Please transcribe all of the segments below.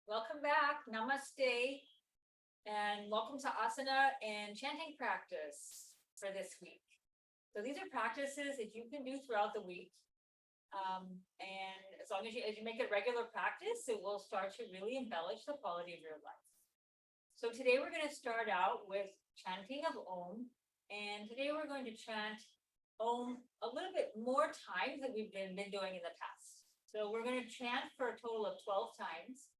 Welcome back. Namaste. And welcome to Asana and chanting practice for this week. So these are practices that you can do throughout the week. And as long as you make it regular practice, it will start to really embellish the quality of your life. So today we're going to start out with chanting of Om. And today we're going to chant Om a little bit more times than we've been doing in the past. So we're going to chant for a total of 12 times.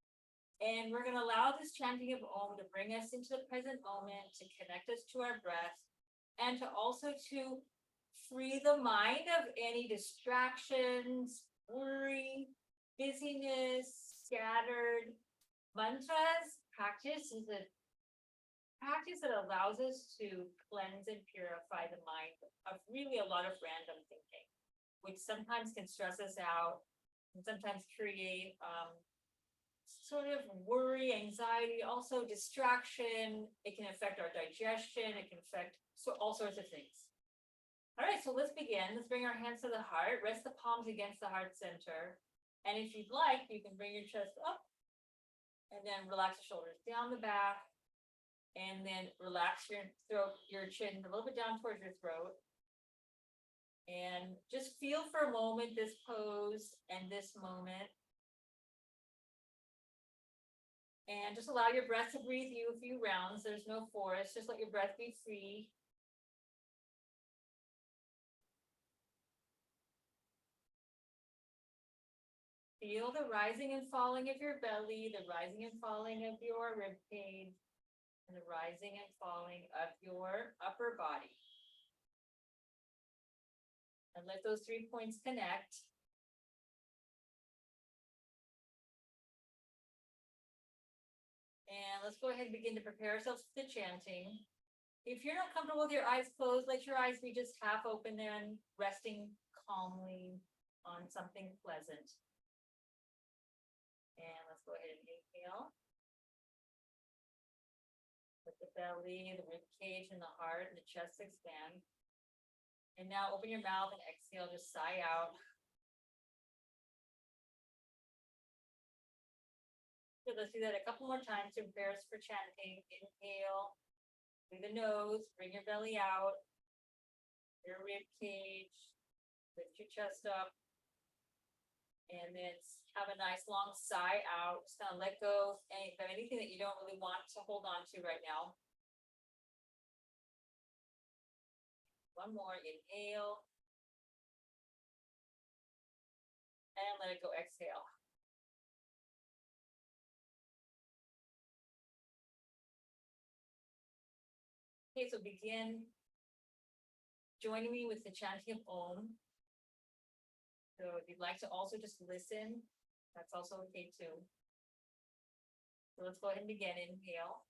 And we're going to allow this chanting of Om to bring us into the present moment, to connect us to our breath, and to also to free the mind of any distractions, worry, busyness, scattered. Mantras practice is a practice that allows us to cleanse and purify the mind of really a lot of random thinking, which sometimes can stress us out and sometimes create sort of worry, anxiety, also distraction. It can affect our digestion. It can affect all sorts of things. All right, so let's begin. Let's bring our hands to the heart. Rest the palms against the heart center. And if you'd like, you can bring your chest up and then relax the shoulders down the back. And then relax your throat, your chin a little bit down towards your throat. And just feel for a moment this pose and this moment. And just allow your breath to breathe you a few rounds. There's no force. Just let your breath be free. Feel the rising and falling of your belly, the rising and falling of your rib cage, and the rising and falling of your upper body. And let those 3 points connect. And let's go ahead and begin to prepare ourselves for the chanting. If you're not comfortable with your eyes closed, let your eyes be just half open then, resting calmly on something pleasant. And let's go ahead and inhale. Let the belly, the rib cage, and the heart and the chest expand. And now open your mouth and exhale, just sigh out. So let's do that a couple more times to prepare us for chanting. Inhale through the nose, bring your belly out, your rib cage, lift your chest up, and then have a nice long sigh out. Just kind of let go of anything that you don't really want to hold on to right now. One more, inhale, and let it go, exhale. Okay, so begin joining me with the chanting of Om. So if you'd like to also just listen, that's also okay too. So let's go ahead and begin. Inhale.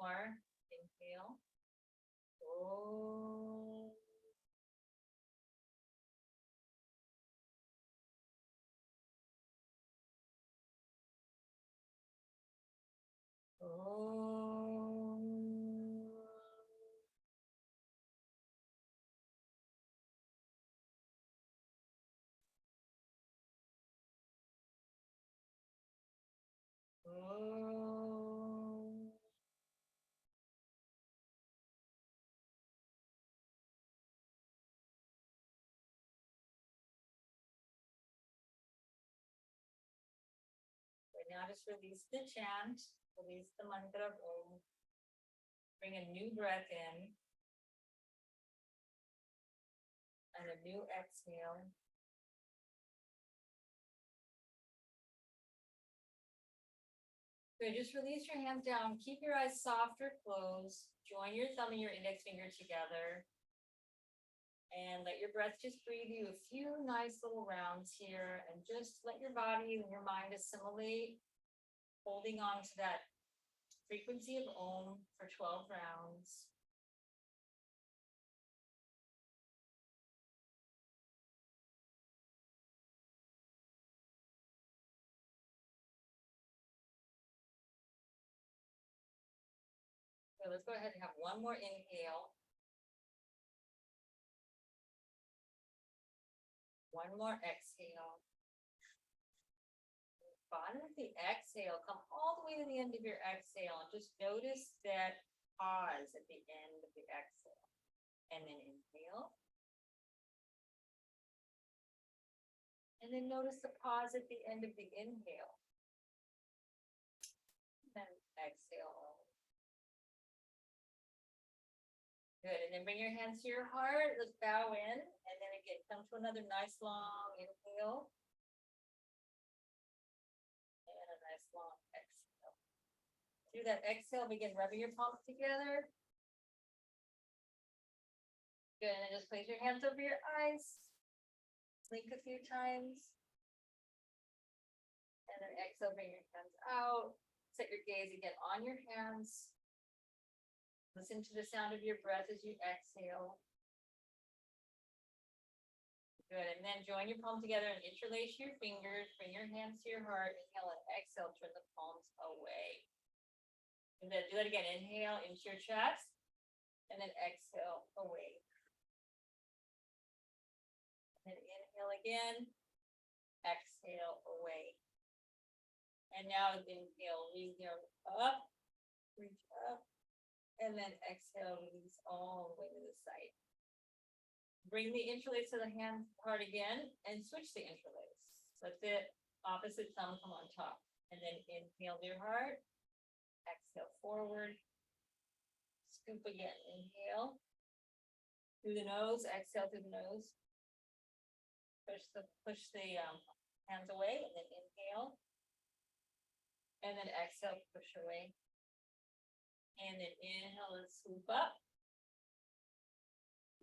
more. Inhale. Oh. Oh. Oh. Right now, just release the chant, release the mantra of Om. Bring a new breath in and a new exhale. Good, just release your hands down. Keep your eyes soft or closed. Join your thumb and your index finger together. And let your breath just breathe you a few nice little rounds here. And just let your body and your mind assimilate, holding on to that frequency of Om for 12 rounds. So let's go ahead and have one more inhale. One more exhale. Bottom of the exhale, come all the way to the end of your exhale and just notice that pause at the end of the exhale. And then inhale. And then notice the pause at the end of the inhale. And then exhale. Good, and then bring your hands to your heart. Let's bow in, and then again, come to another nice long inhale. And a nice long exhale. Through that exhale, begin rubbing your palms together. Good, and then just place your hands over your eyes. Blink a few times. And then exhale, bring your hands out. Set your gaze again on your hands. Listen to the sound of your breath as you exhale. Good, and then join your palms together and interlace your fingers. Bring your hands to your heart. Inhale and exhale, turn the palms away. And then do that again. Inhale into your chest. And then exhale away. And inhale again. Exhale away. And now inhale, reach up. Reach up. And then exhale, release all the way to the side. Bring the interlace to the hand part again and switch the interlace. Let the opposite thumb come on top. And then inhale to your heart. Exhale forward. Scoop again. Inhale. Through the nose. Exhale through the nose. Push the hands away and then inhale. And then exhale, push away. And then inhale and swoop up.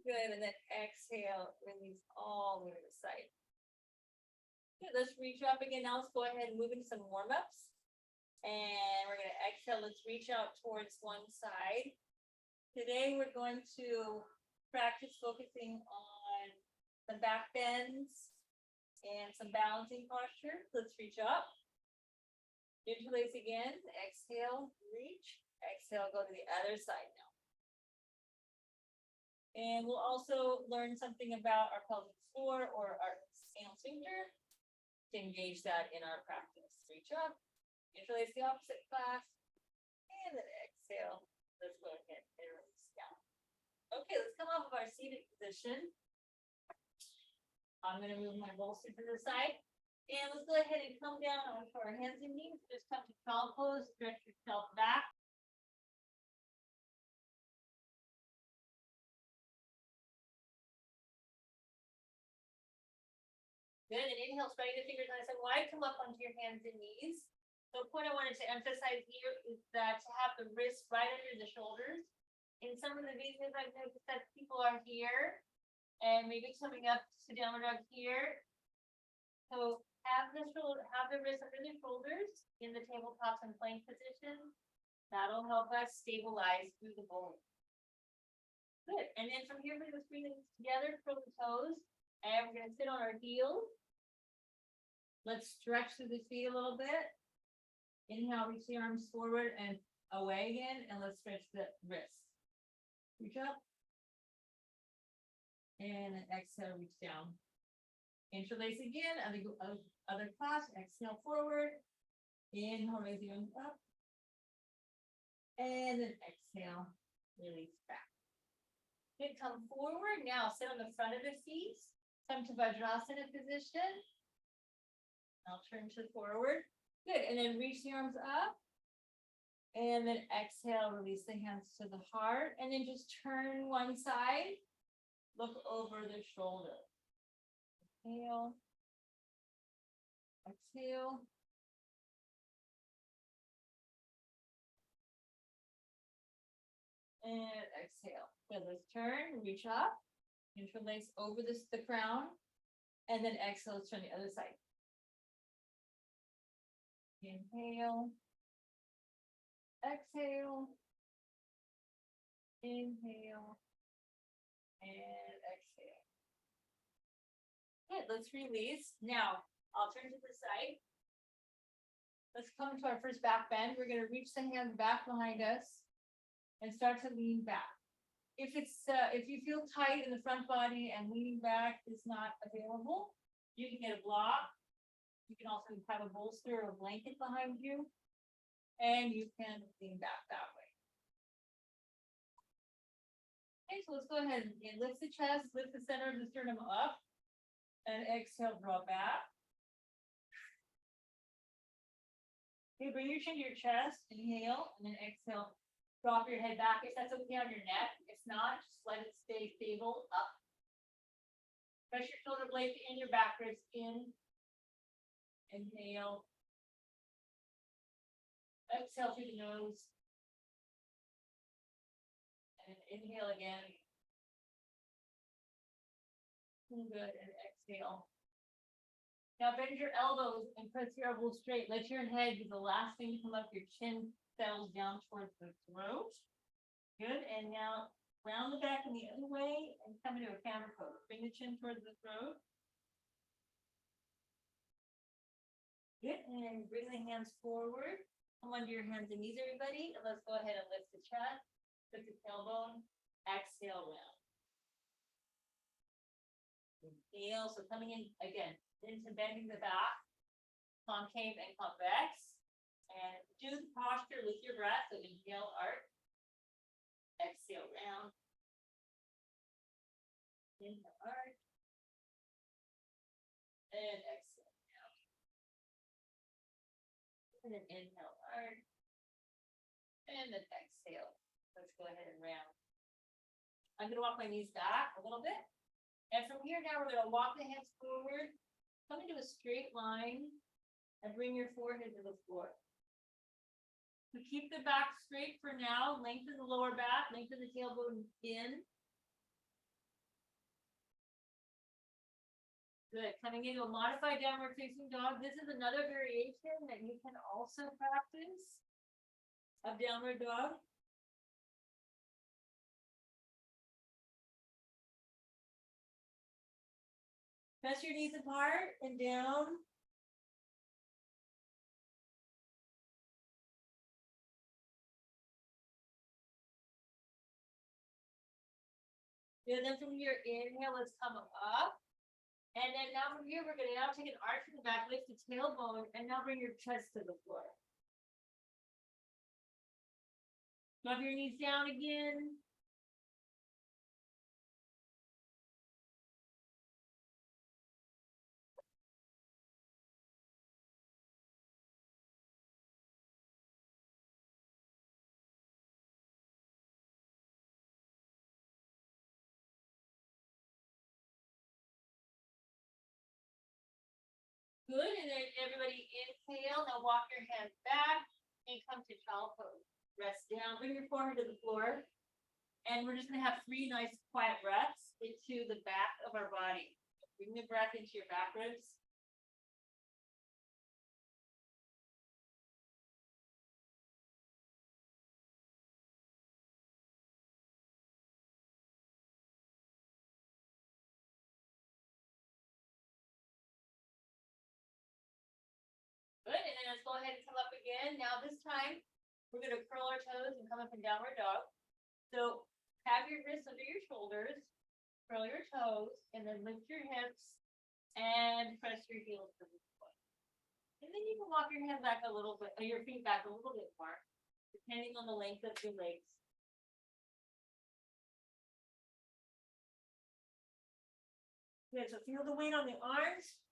Good, and then exhale, release all the way to the side. Good, let's reach up again. Now let's go ahead and move into some warm-ups. And we're gonna exhale, let's reach out towards one side. Today we're going to practice focusing on some back bends and some balancing posture. Let's reach up. Interlace again, exhale, reach. Exhale, go to the other side now. And we'll also learn something about our pelvic floor or our anal sphincter to engage that in our practice. Reach up, interlace the opposite clasp, and then exhale. Let's go ahead and release down. Okay, let's come off of our seated position. I'm going to move my bolster to the side. And let's go ahead and come down onto our hands and knees. Just come to child pose, stretch yourself back. Good, and inhale, spreading the fingers nice and wide, come up onto your hands and knees. So the point I wanted to emphasize here is that to have the wrists right under the shoulders. In some of the videos, I've noticed that people are here and maybe coming up to downward dog here. So have the wrists under the shoulders in the tabletops and plank position. That'll help us stabilize through the bone. Good. And then from here, we're just bring it together from the toes. And we're gonna sit on our heels. Let's stretch through the feet a little bit. Inhale, reach the arms forward and away again. And let's stretch the wrists. Reach up. And then exhale, reach down. Interlace again, other class, exhale forward. Inhale, raise the arms up. And then exhale, release back. Good, come forward. Now sit on the front of the feet. Come to Vajrasana position. I'll turn to forward. Good, and then reach the arms up. And then exhale, release the hands to the heart. And then just turn one side. Look over the shoulder. Inhale. Exhale. And exhale. Good, let's turn, reach up. Interlace over the crown. And then exhale, let's turn the other side. Inhale. Exhale. Inhale. And exhale. Good, let's release. Now, I'll turn to the side. Let's come to our first back bend. We're going to reach the hands back behind us and start to lean back. If you feel tight in the front body and leaning back is not available, you can get a block. You can also have a bolster or a blanket behind you, and you can lean back that way. Okay, so let's go ahead and lift the chest, lift the center of the sternum up, and exhale, draw back. Okay, bring your chin to your chest, inhale, and then exhale. Drop your head back if that's okay on your neck. If not, just let it stay stable up. Press your shoulder blades in your back ribs in. Inhale. Exhale through the nose. And inhale again. Good, and exhale. Now bend your elbows and press your elbows straight. Let your head be the last thing to come up. Your chin settles down towards the throat. Good, and now round the back in the other way and come into a camera pose. Bring the chin towards the throat. Good, and bring the hands forward. Come under your hands and knees, everybody. And let's go ahead and lift the chest. Lift the tailbone. Exhale round. Inhale, so coming in again into bending the back, concave and convex. And do the posture with your breath. So inhale, arc. Exhale, round. Inhale, arc. And exhale, round. And then inhale, arc. And then exhale. Let's go ahead and round. I'm going to walk my knees back a little bit. And from here now, we're going to walk the hands forward. Come into a straight line. And bring your forehead to the floor. So keep the back straight for now. Lengthen the lower back, lengthen the tailbone in. Good. Coming into a modified downward facing dog. This is another variation that you can also practice of downward dog. Press your knees apart and down. And then from here, inhale, let's come up. And then now from here, we're going to now take an arch from the back, lift the tailbone, and now bring your chest to the floor. Drop your knees down again. Good, and then everybody inhale. Now walk your hands back and come to child pose. Rest down, bring your forehead to the floor. And we're just gonna have 3 nice quiet breaths into the back of our body. Bring the breath into your back ribs. go ahead and come up again. Now this time, we're gonna curl our toes and come up in downward dog. So have your wrists under your shoulders, curl your toes, and then lift your hips and press your heels to the floor. And then you can walk your hands back a little bit, or your feet back a little bit more, depending on the length of your legs. Good, so feel the weight on the arms.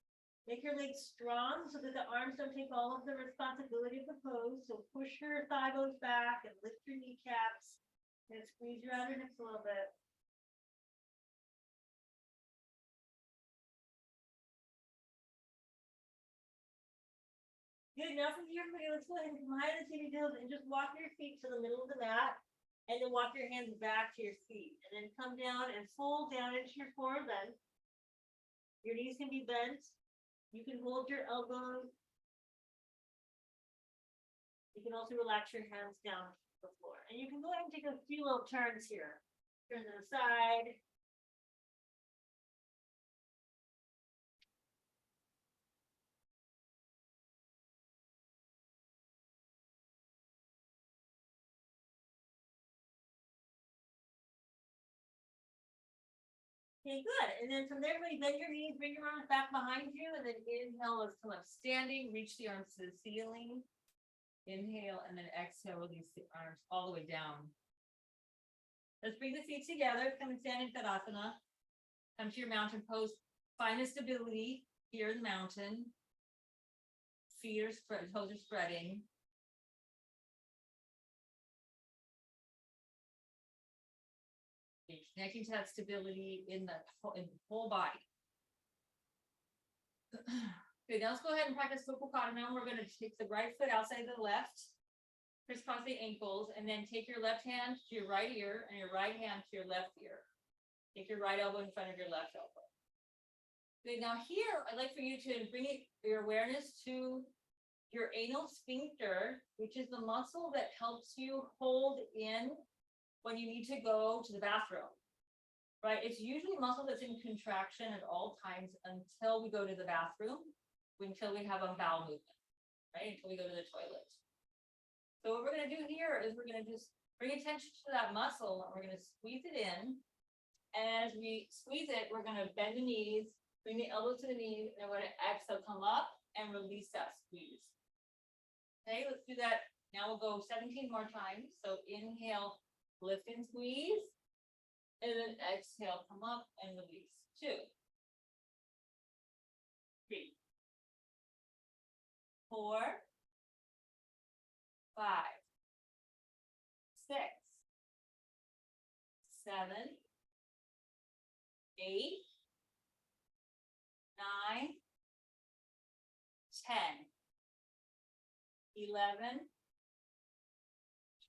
Make your legs strong so that the arms don't take all of the responsibility of the pose. So push your thigh bones back and lift your kneecaps and squeeze your outer hips a little bit. Good, now from here, everybody, let's go ahead and come high on the tippy toes and just walk your feet to the middle of the mat. And then walk your hands back to your feet. And then come down and fold down into your forward bend. Your knees can be bent. You can hold your elbows. You can also relax your hands down to the floor. And you can go ahead and take a few little turns here. Turn to the side. Okay, good. And then from there, everybody bend your knees, bring your arms back behind you, and then inhale, let's come up standing, reach the arms to the ceiling. Inhale, and then exhale, release the arms all the way down. Let's bring the feet together, come and stand in Tadasana. Come to your mountain pose. Find the stability here in the mountain. Feet are spread, toes are spreading. Connecting to that stability in the whole body. Okay, now let's go ahead and practice Supakata. Now we're going to take the right foot outside the left, crisscross the ankles, and then take your left hand to your right ear and your right hand to your left ear. Take your right elbow in front of your left elbow. Okay, now here, I'd like for you to bring your awareness to your anal sphincter, which is the muscle that helps you hold in when you need to go to the bathroom. Right, it's usually a muscle that's in contraction at all times until we go to the bathroom, until we have a bowel movement, right? Until we go to the toilet. So what we're going to do here is we're going to just bring attention to that muscle and we're going to squeeze it in. And as we squeeze it, we're going to bend the knees, bring the elbows to the knees, and we're going to exhale, come up and release that squeeze. Okay, let's do that. Now we'll go 17 more times. So inhale, lift and squeeze. And then exhale, come up and release. 2, 3, 4, 5, 6, 7, 8, 9, 10, 11,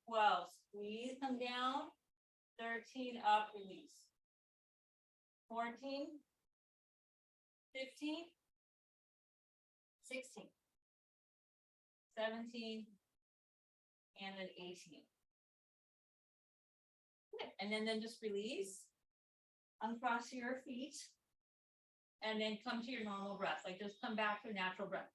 12. Squeeze, come down. 13, up, release. 14, 15, 16, 17, and then 18. Good. And then just release, uncross your feet, and then come to your normal breath. Like just come back to a natural breath.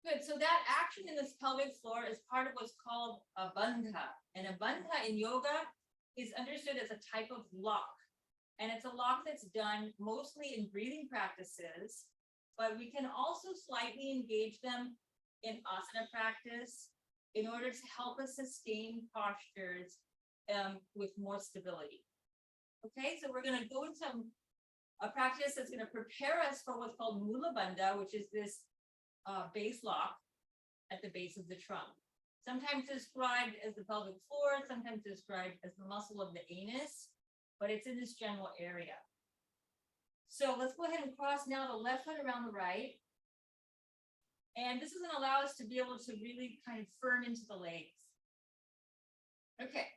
Good, so that action in this pelvic floor is part of what's called a bandha. And a bandha in yoga is understood as a type of lock. And it's a lock that's done mostly in breathing practices, but we can also slightly engage them in asana practice in order to help us sustain postures with more stability. Okay, so we're going to go into a practice that's going to prepare us for what's called mula bandha, which is this base lock at the base of the trunk. Sometimes described as the pelvic floor, sometimes described as the muscle of the anus, but it's in this general area. So let's go ahead and cross now the left foot around the right. And this is going to allow us to be able to really kind of firm into the legs. Okay,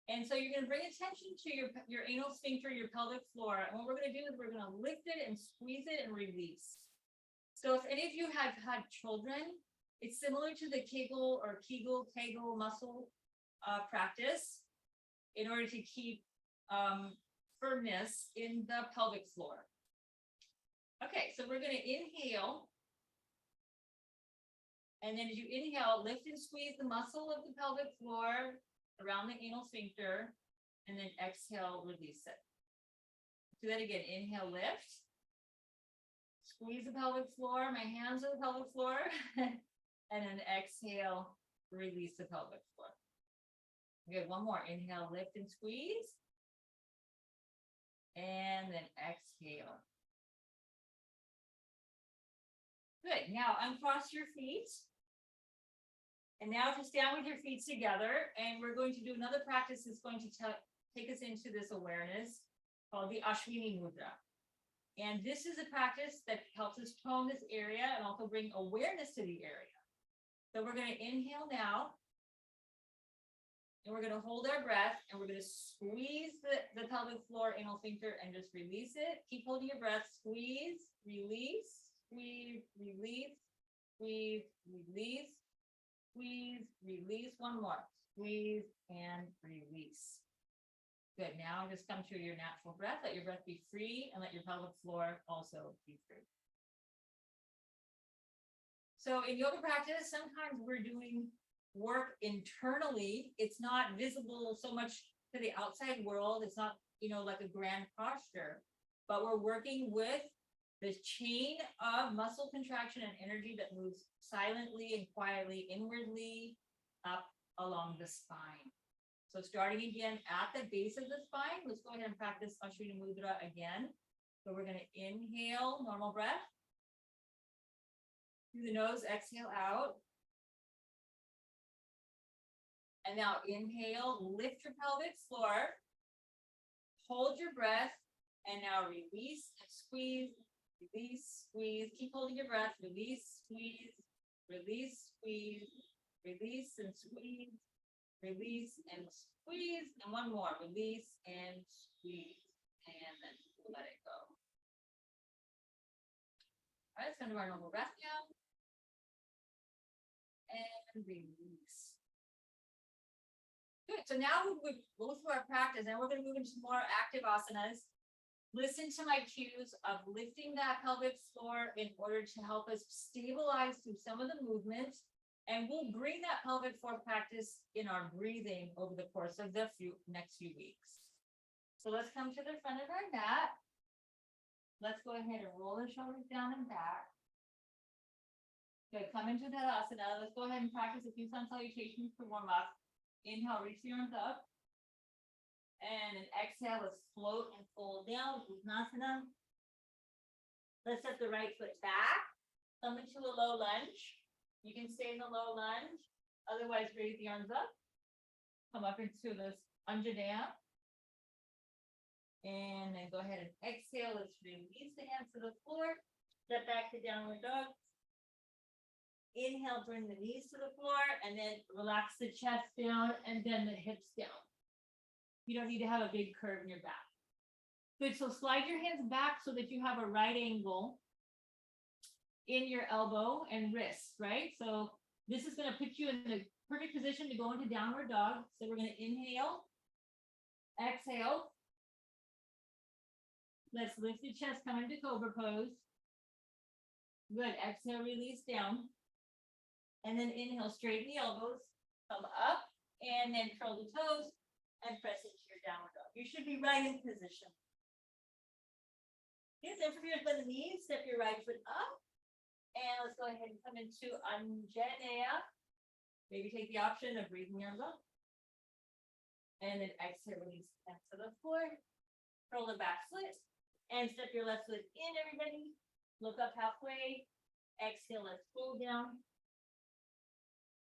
and so you're going to bring attention to your anal sphincter, your pelvic floor. And what we're going to do is we're going to lift it and squeeze it and release. So if any of you have had children, it's similar to the Kegel muscle practice in order to keep firmness in the pelvic floor. Okay, so we're going to inhale. And then as you inhale, lift and squeeze the muscle of the pelvic floor around the anal sphincter. And then exhale, release it. Do that again. Inhale, lift. Squeeze the pelvic floor. My hands on the pelvic floor. And then exhale, release the pelvic floor. Okay, one more. Inhale, lift and squeeze. And then exhale. Good. Now uncross your feet. And now just stand with your feet together. And we're going to do another practice that's going to take us into this awareness called the Ashwini Mudra. And this is a practice that helps us tone this area and also bring awareness to the area. So we're going to inhale now. And we're going to hold our breath and we're going to squeeze the pelvic floor, anal sphincter, and just release it. Keep holding your breath. Squeeze, release, squeeze, release, squeeze, release, squeeze, release. One more. Squeeze and release. Good. Now just come to your natural breath. Let your breath be free and let your pelvic floor also be free. So in yoga practice, sometimes we're doing work internally. It's not visible so much to the outside world. It's not, like a grand posture, but we're working with this chain of muscle contraction and energy that moves silently and quietly inwardly up along the spine. So starting again at the base of the spine, let's go ahead and practice Ashwini Mudra again. So we're going to inhale, normal breath. Through the nose, exhale out. And now inhale, lift your pelvic floor, hold your breath, and now release and squeeze, release, squeeze. Keep holding your breath, release, squeeze, release, squeeze, release and squeeze, release and squeeze. And one more, release and squeeze, and then let it go. All right, let's go to our normal breath now. And release. Good. So now we go through our practice and we're going to move into more active asanas. Listen to my cues of lifting that pelvic floor in order to help us stabilize through some of the movements. And we'll bring that pelvic floor practice in our breathing over the course of the next few weeks. So let's come to the front of our mat. Let's go ahead and roll the shoulders down and back. Good. Come into that asana. Let's go ahead and practice a few sun salutations to warm up. Inhale, reach your arms up. And then exhale, let's float and fold down. Uttanasana. Let's set the right foot back. Come into a low lunge. You can stay in the low lunge. Otherwise, raise the arms up. Come up into this Anjaneyam. And then go ahead and exhale. Let's release the hands to the floor. Step back to downward dog. Inhale, bring the knees to the floor, and then relax the chest down and then the hips down. You don't need to have a big curve in your back. Good, so slide your hands back so that you have a right angle in your elbow and wrist, right? So this is going to put you in the perfect position to go into downward dog. So we're going to inhale, exhale. Let's lift the chest, come into cobra pose. Good, exhale, release down. And then inhale, straighten the elbows, come up, and then curl the toes and press into your downward dog. You should be right in position. Yes, then from here, bend the knees, step your right foot up. And let's go ahead and come into Anjaneyam. Maybe take the option of breathing your arms up. And then exhale, release the hands to the floor. Curl the back foot. And step your left foot in, everybody. Look up halfway. Exhale, let's pull down.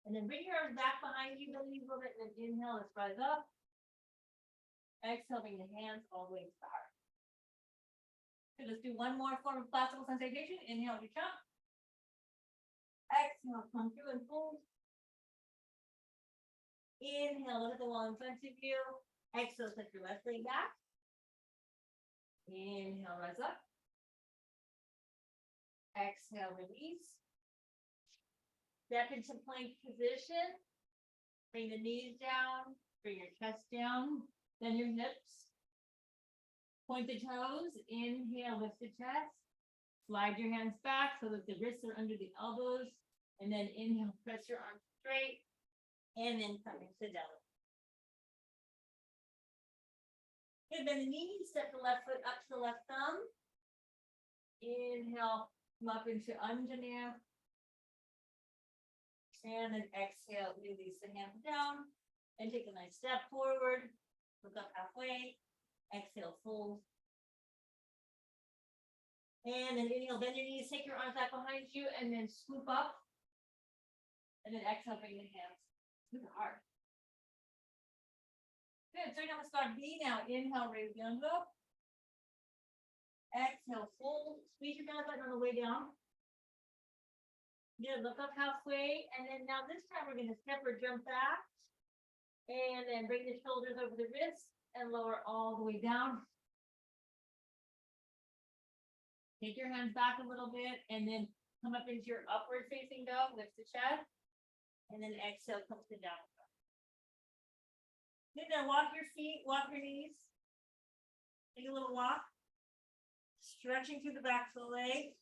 And then bring your arms back behind you, belly a little bit, and then inhale, let's rise up. Exhale, bring the hands all the way to the heart. So let's do one more form of classical sensation. Inhale, reach up. Exhale, come through and fold. Inhale, look at the wall in front of you. Exhale, set your left leg back. Inhale, rise up. Exhale, release. Step into plank position. Bring the knees down, bring your chest down, then your hips. Point the toes, inhale, lift the chest. Slide your hands back so that the wrists are under the elbows. And then inhale, press your arms straight. And then come into down. Good, bend the knees, step the left foot up to the left thumb. Inhale, come up into Anjana. And then exhale, release the hands down. And take a nice step forward. Look up halfway. Exhale, fold. And then inhale, bend your knees, take your arms back behind you, and then swoop up. And then exhale, bring the hands to the heart. Good, so namaskar B now. Inhale, raise the arms up. Exhale, fold. Squeeze your belly button on the way down. Good, look up halfway. And then now this time we're going to step or jump back. And then bring the shoulders over the wrists and lower all the way down. Take your hands back a little bit and then come up into your upward facing dog, lift the chest, and then exhale, come to down. Good, now walk your feet, walk your knees. Take a little walk. Stretching through the backs of the legs.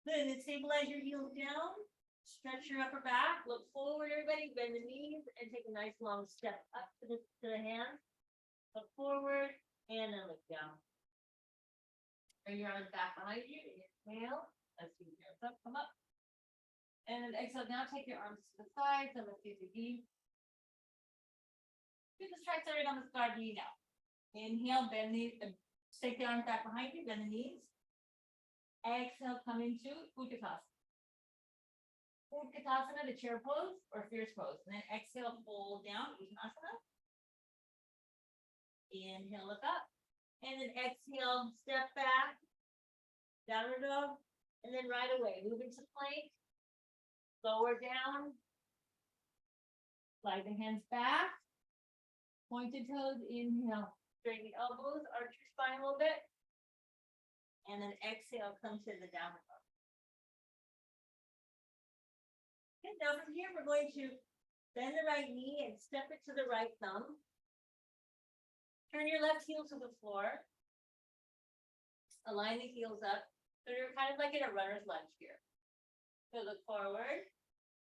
Good, and then stabilize your heels down. Stretch your upper back, look forward, everybody, bend the knees, and take a nice long step up to the hands. Look forward, and then look down. Bring your arms back behind you, inhale, let's see your hands up, come up. And then exhale, now take your arms to the sides, and let's do the knee. Do the strike started on the scar knee now. Inhale, bend the, take the arms back behind you, bend the knees. Exhale, come into Utkatasana. Utkatasana, the chair pose or fierce pose. And then exhale, fold down, Uttanasana. Inhale, look up. And then exhale, step back, downward dog. And then right away, move into plank. Lower down. Slide the hands back. Pointed toes, inhale. Straighten the elbows, arch your spine a little bit. And then exhale, come to the downward dog. Okay, now from here, we're going to bend the right knee and step it to the right thumb. Turn your left heel to the floor. Align the heels up. So you're kind of like in a runner's lunge here. So look forward.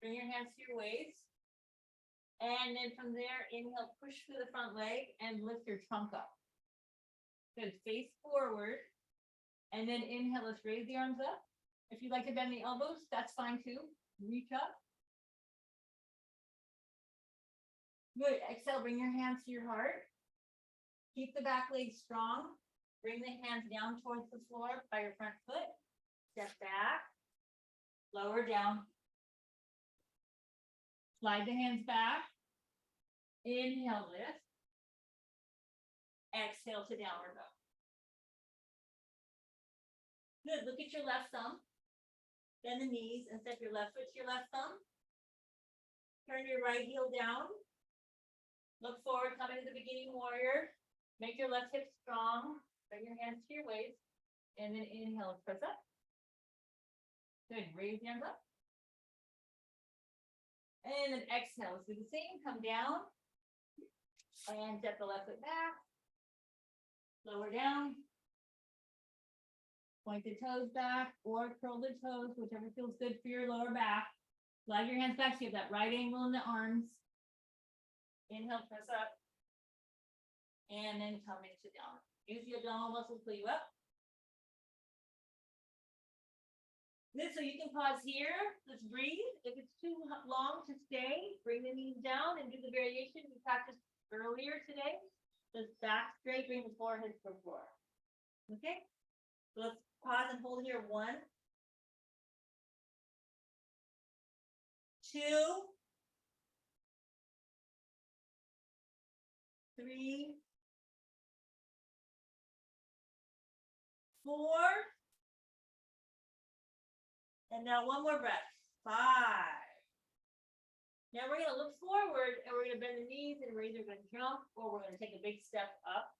Bring your hands to your waist. And then from there, inhale, push through the front leg and lift your trunk up. Good, face forward. And then inhale, let's raise the arms up. If you'd like to bend the elbows, that's fine too. Reach up. Good, exhale, bring your hands to your heart. Keep the back leg strong. Bring the hands down towards the floor by your front foot. Step back. Lower down. Slide the hands back. Inhale, lift. Exhale to downward dog. Good, look at your left thumb. Bend the knees and step your left foot to your left thumb. Turn your right heel down. Look forward, come into the beginning warrior. Make your left hip strong. Bring your hands to your waist. And then inhale, press up. Good, raise your hands up. And then exhale, let's do the same. Come down. And step the left foot back. Lower down. Point the toes back or curl the toes, whichever feels good for your lower back. Slide your hands back so you have that right angle in the arms. Inhale, press up. And then come into down. Use your abdominal muscles to pull you up. Good, so you can pause here. Let's breathe. If it's too long to stay, bring the knees down and do the variation we practiced earlier today. Just back straight, bring the forehead to the floor. Okay? So let's pause and hold here. 1, 2, 3, 4. And now one more breath. 5. Now we're going to look forward and we're going to bend the knees and we're either going to jump or we're going to take a big step up.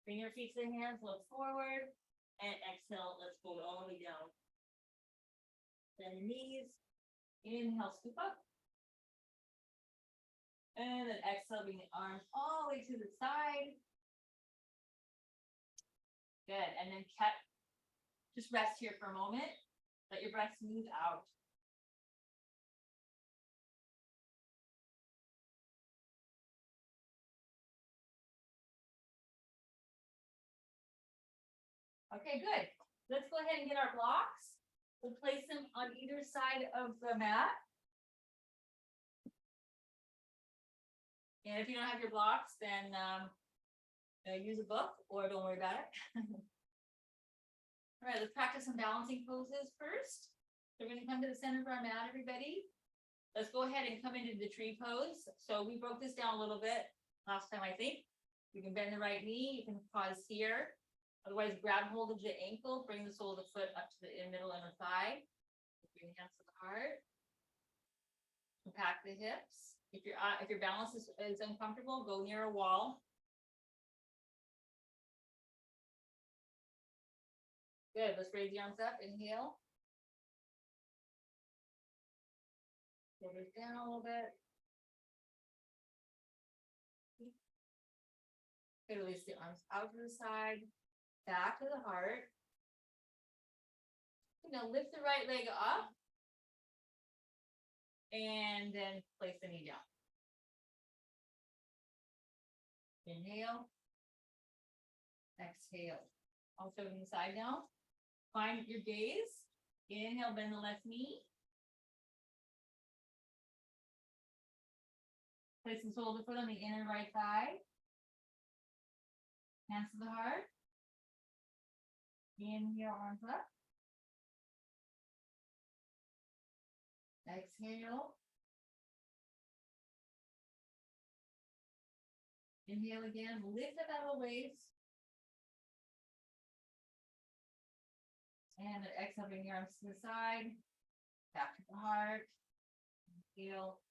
Bring your feet to the hands, look forward, and exhale. Let's fold all the way down. Bend the knees, Inhale, scoop up. And then exhale, bring the arms all the way to the side. Good. And then just rest here for a moment. Let your breath smooth out. Okay, good. Let's go ahead and get our blocks. We'll place them on either side of the mat. And if you don't have your blocks, then use a book or don't worry about it. All right, let's practice some balancing poses first. So we're going to come to the center of our mat, everybody. Let's go ahead and come into the tree pose. So we broke this down a little bit last time, I think. You can bend the right knee. You can pause here. Otherwise, grab hold of the ankle. Bring the sole of the foot up to the middle inner thigh. Bring the hands to the heart. Compact the hips. If your balance is uncomfortable, go near a wall. Good. Let's raise the arms up. Inhale. Shoulders down a little bit. Okay, release the arms out to the side, back to the heart. Now lift the right leg up. And then place the knee down. Inhale. Exhale. Also to the side now. Find your gaze. Inhale, bend the left knee. Place the sole of the foot on the inner right thigh. Hands to the heart. Inhale, arms up. Exhale. Inhale again. Lift up out of the waist. And exhale, bring your arms to the side. Back to the heart. Inhale.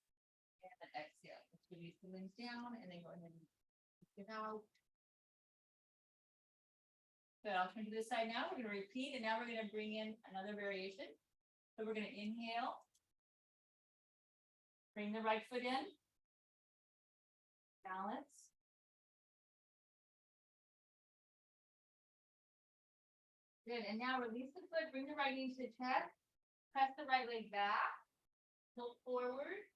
And then exhale. Let's release the limbs down and then go ahead and lift it out. Good. I'll turn to this side now. We're going to repeat, and now we're going to bring in another variation. So we're going to inhale. Bring the right foot in. Balance. Good. And now release the foot. Bring the right knee to the chest. Press the right leg back. Tilt forward.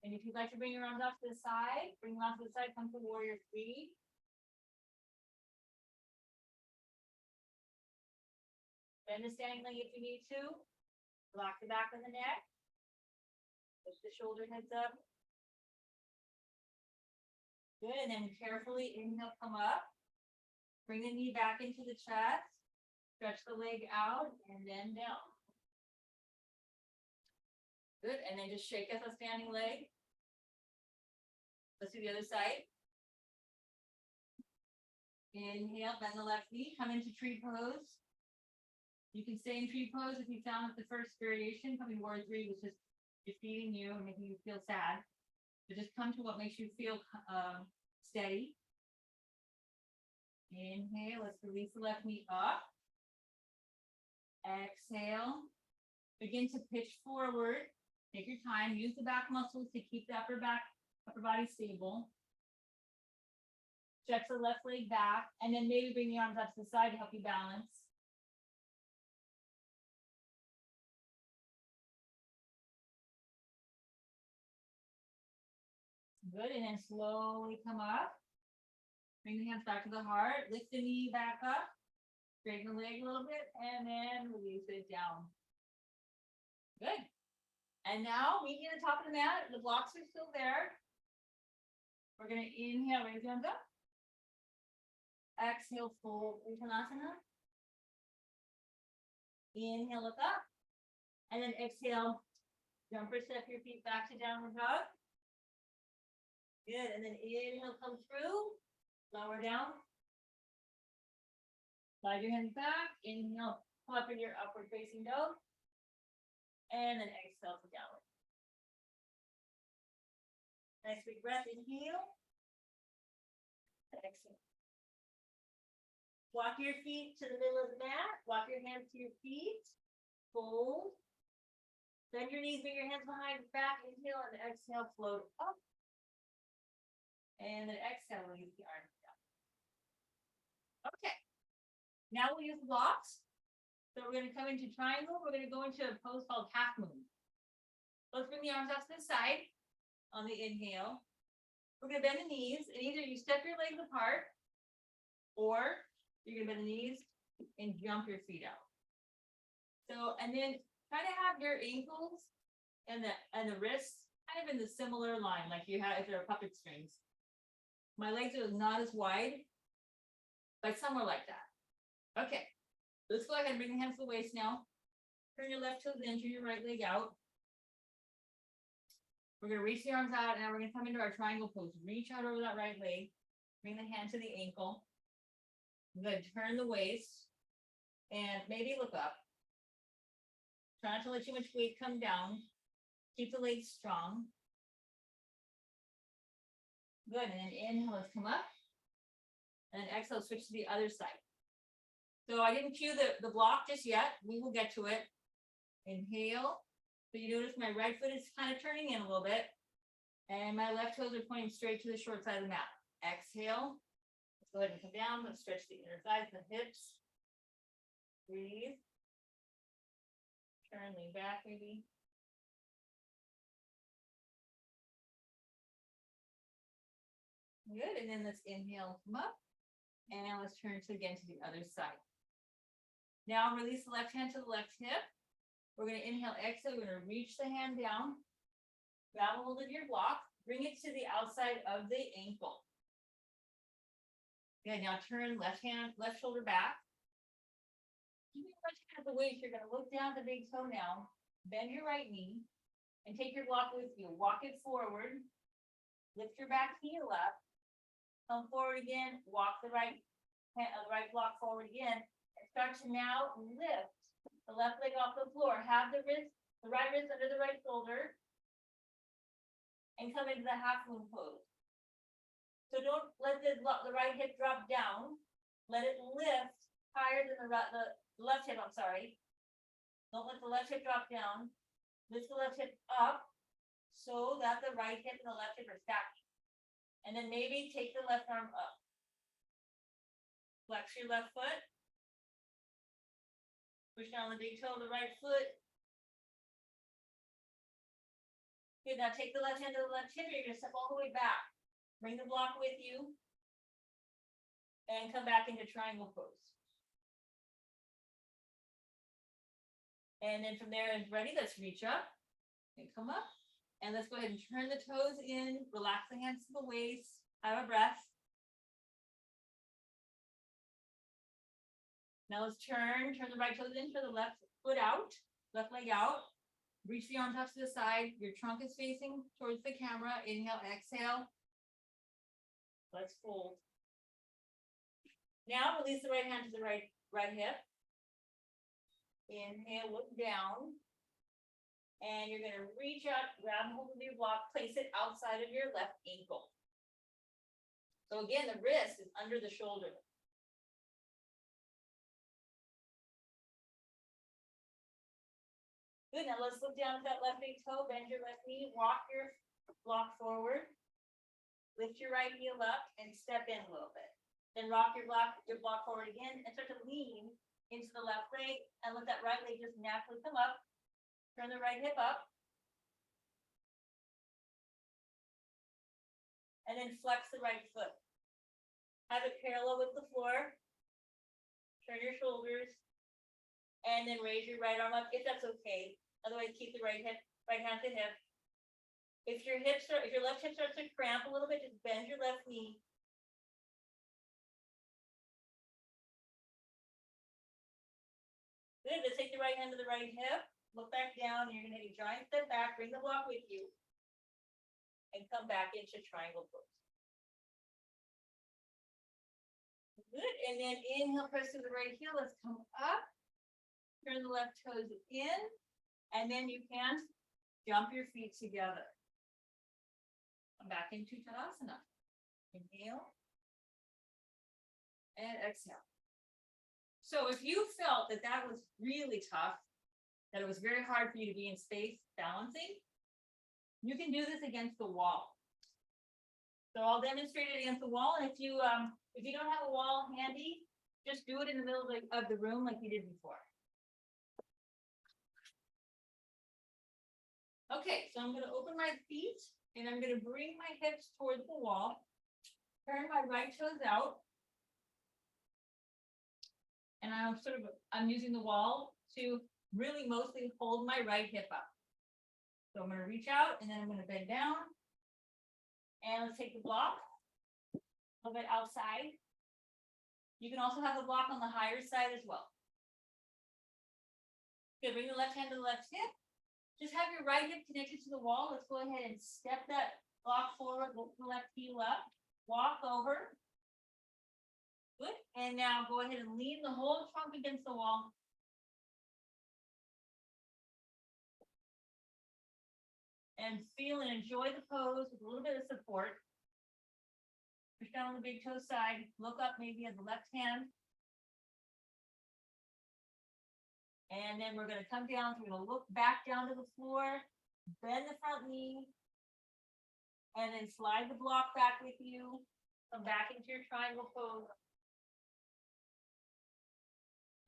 And if you'd like to bring your arms off to the side, bring them off to the side. Come to warrior 3. Bend the standing leg if you need to. Lock the back of the neck. Push the shoulder heads up. Good. And then carefully inhale, come up. Bring the knee back into the chest. Stretch the leg out and then down. Good. And then just shake up a standing leg. Let's do the other side. Inhale, bend the left knee. Come into tree pose. You can stay in tree pose if you found that the first variation, coming warrior 3, was just defeating you and making you feel sad. So just come to what makes you feel steady. Inhale, let's release the left knee up. Exhale. Begin to pitch forward. Take your time. Use the back muscles to keep the upper body stable. Stretch the left leg back, and then maybe bring the arms up to the side to help you balance. Good, and then slowly come up. Bring the hands back to the heart. Lift the knee back up. Straighten the leg a little bit, and then release it down. Good. And now, meet me at the top of the mat. The blocks are still there. We're going to inhale, raise your arms up. Exhale, fold Uttanasana. Inhale, look up. And then exhale, jump or step your feet back to downward dog. Good. And then inhale, come through. Lower down. Slide your hands back. Inhale, pull up in your upward facing dog. And then exhale to downward. Nice big breath. Inhale. Exhale. Walk your feet to the middle of the mat. Walk your hands to your feet. Fold. Bend your knees, bring your hands behind your back, inhale and exhale, float up. And then exhale, release the arms down. Okay. Now we'll use blocks. So we're going to come into triangle. We're going to go into a pose called half moon. Let's bring the arms out to the side on the inhale. We're going to bend the knees, and either you step your legs apart, or you're going to bend the knees and jump your feet out. So, and then try to have your ankles and the wrists kind of in the similar line, like you have if they're puppet strings. My legs are not as wide, but somewhere like that. Okay, let's go ahead and bring the hands to the waist now. Turn your left toes in, turn your right leg out. We're going to reach the arms out, and now we're going to come into our triangle pose. Reach out over that right leg. Bring the hand to the ankle. I'm going to turn the waist, and maybe look up. Try not to let too much weight come down. Keep the legs strong. Good, and then inhale, let's come up. And then exhale, switch to the other side. So I didn't cue the block just yet. We will get to it. Inhale. So you notice my right foot is kind of turning in a little bit. And my left toes are pointing straight to the short side of the mat. Exhale. Let's go ahead and come down. Let's stretch the inner thighs, the hips. Breathe. Turn, lean back maybe. Good, and then let's inhale, come up. And now let's turn again to the other side. Now release the left hand to the left hip. We're going to inhale, exhale. We're going to reach the hand down. Grab a hold of your block. Bring it to the outside of the ankle. Okay, now turn left shoulder back. Keep your left hand at the waist. You're going to look down at the big toe now. Bend your right knee and take your block with you. Walk it forward. Lift your back heel up. Come forward again. Walk the right block forward again. And start to now lift the left leg off the floor. Have the right wrist under the right shoulder. And come into the half moon pose. So don't let the right hip drop down. Let it lift higher than the left hip, I'm sorry. Don't let the left hip drop down. Lift the left hip up so that the right hip and the left hip are stacking. And then maybe take the left arm up. Flex your left foot. Push down the big toe of the right foot. Good, now take the left hand to the left hip. You're going to step all the way back. Bring the block with you. And come back into triangle pose. And then from there, as ready, let's reach up and come up. And let's go ahead and turn the toes in. Relax the hands to the waist. Have a breath. Now let's turn the right toes in, turn the left foot out, left leg out. Reach the arms out to the side. Your trunk is facing towards the camera. Inhale, exhale. Let's fold. Now release the right hand to the right hip. Inhale, look down. And you're going to reach out, grab hold of your block, place it outside of your left ankle. So again, the wrist is under the shoulder. Good, now let's look down at that left big toe, bend your left knee, walk your block forward, lift your right heel up, and step in a little bit. Then rock your block forward again, and start to lean into the left leg, and let that right leg just naturally come up. Turn the right hip up. And then flex the right foot. Have it parallel with the floor. Turn your shoulders. And then raise your right arm up, if that's okay. Otherwise, keep the right hand to hip. If your left hip starts to cramp a little bit, just bend your left knee. Good, let's take the right hand to the right hip. Look back down, and you're gonna take a giant step back, bring the block with you. And come back into triangle pose. Good, and then inhale, press to the right heel, let's come up. Turn the left toes in, and then you can jump your feet together. Come back into Tadasana. Inhale. And exhale. So if you felt that was really tough, that it was very hard for you to be in space balancing, you can do this against the wall. So I'll demonstrate it against the wall, and if you don't have a wall handy, just do it in the middle of the room like you did before. Okay, so I'm going to open my feet and I'm going to bring my hips towards the wall, turn my right toes out, and I'm using the wall to really mostly hold my right hip up. So I'm going to reach out and then I'm going to bend down, and let's take the block a little bit outside. You can also have the block on the higher side as well. Okay, bring the left hand to the left hip. Just have your right hip connected to the wall. Let's go ahead and step that block forward, lift the left heel up, walk over. Good. And now go ahead and lean the whole trunk against the wall. And feel and enjoy the pose with a little bit of support. Push down on the big toe side, look up maybe at the left hand. And then we're going to come down, so we're going to look back down to the floor, bend the front knee, and then slide the block back with you. Come back into your triangle pose.